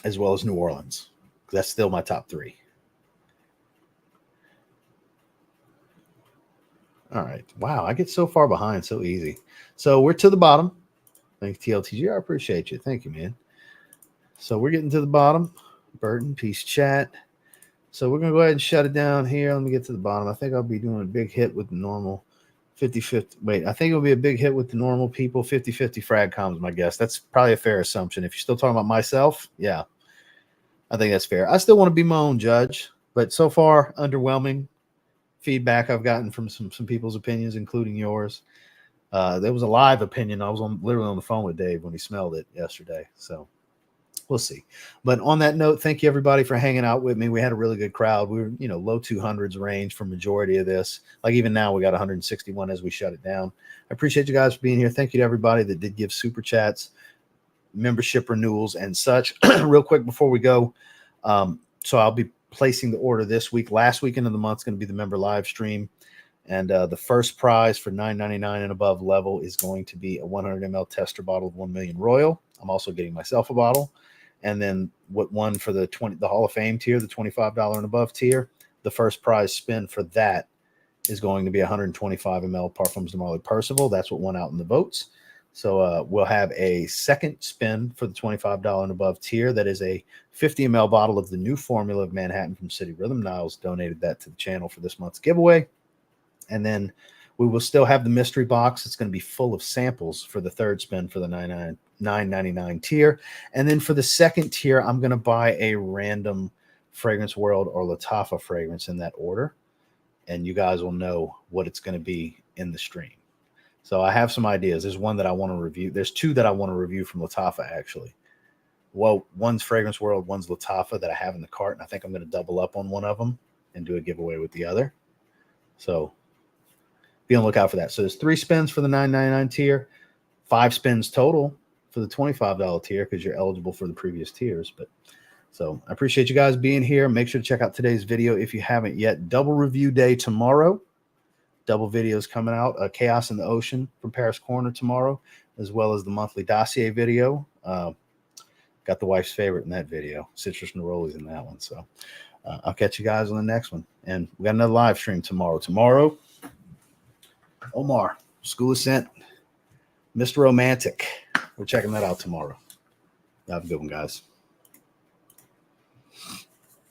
as well as New Orleans. That's still my top 3. All right. Wow, I get so far behind so easy. So we're to the bottom. Thanks, TLTG. I appreciate you. Thank you, man. So we're getting to the bottom. Burton, peace chat. So we're going to go ahead and shut it down here. Let me get to the bottom. I think I'll be doing a big hit with the normal 50-50. Wait, I think it'll be a big hit with the normal people. 50-50 frag comms, my guess. That's probably a fair assumption. If you're still talking about myself, yeah, I think that's fair. I still want to be my own judge, but so far, underwhelming feedback I've gotten from some people's opinions, including yours. There was a live opinion. I was literally on the phone with Dave when he smelled it yesterday. So we'll see. But on that note, thank you everybody for hanging out with me. We had a really good crowd. We were, low 200s range for majority of this. Like even now we got 161 as we shut it down. I appreciate you guys for being here. Thank you to everybody that did give super chats, membership renewals and such. Real quick before we go. So I'll be placing the order this week. Last weekend of the month is going to be the member live stream. And the first prize for $9.99 and above level is going to be a 100 ml tester bottle of 1 million Royal. I'm also getting myself a bottle. And then what won for the Hall of Fame tier, the $25 and above tier, the first prize spin for that is going to be 125 ml Parfums de Marly Percival. That's what won out in the votes. So we'll have a second spin for the $25 and above tier. That is a 50 ml bottle of the new formula of Manhattan from City Rhythm. Niles donated that to the channel for this month's giveaway. And then we will still have the mystery box. It's going to be full of samples for the third spin for the $9.99 tier. And then for the second tier, I'm going to buy a random Fragrance World or Lattafa fragrance in that order. And you guys will know what it's going to be in the stream. So I have some ideas. There's one that I want to review. There's 2 that I want to review from Lattafa, actually. Well, one's Fragrance World, one's Lattafa that I have in the cart. And I think I'm going to double up on one of them and do a giveaway with the other. So be on the lookout for that. So there's 3 spins for the $9.99 tier, 5 spins total for the $25 tier because you're eligible for the previous tiers. But so I appreciate you guys being here. Make sure to check out today's video if you haven't yet. Double review day tomorrow. Double videos coming out. Chaos in the Ocean from Paris Corner tomorrow, as well as the monthly dossier video. Got the wife's favorite in that video. Citrus Neroli's in that one. So I'll catch you guys on the next one. And we got another live stream tomorrow. Tomorrow, Omar, School Ascent, Mr. Romantic. We're checking that out tomorrow. Have a good one, guys.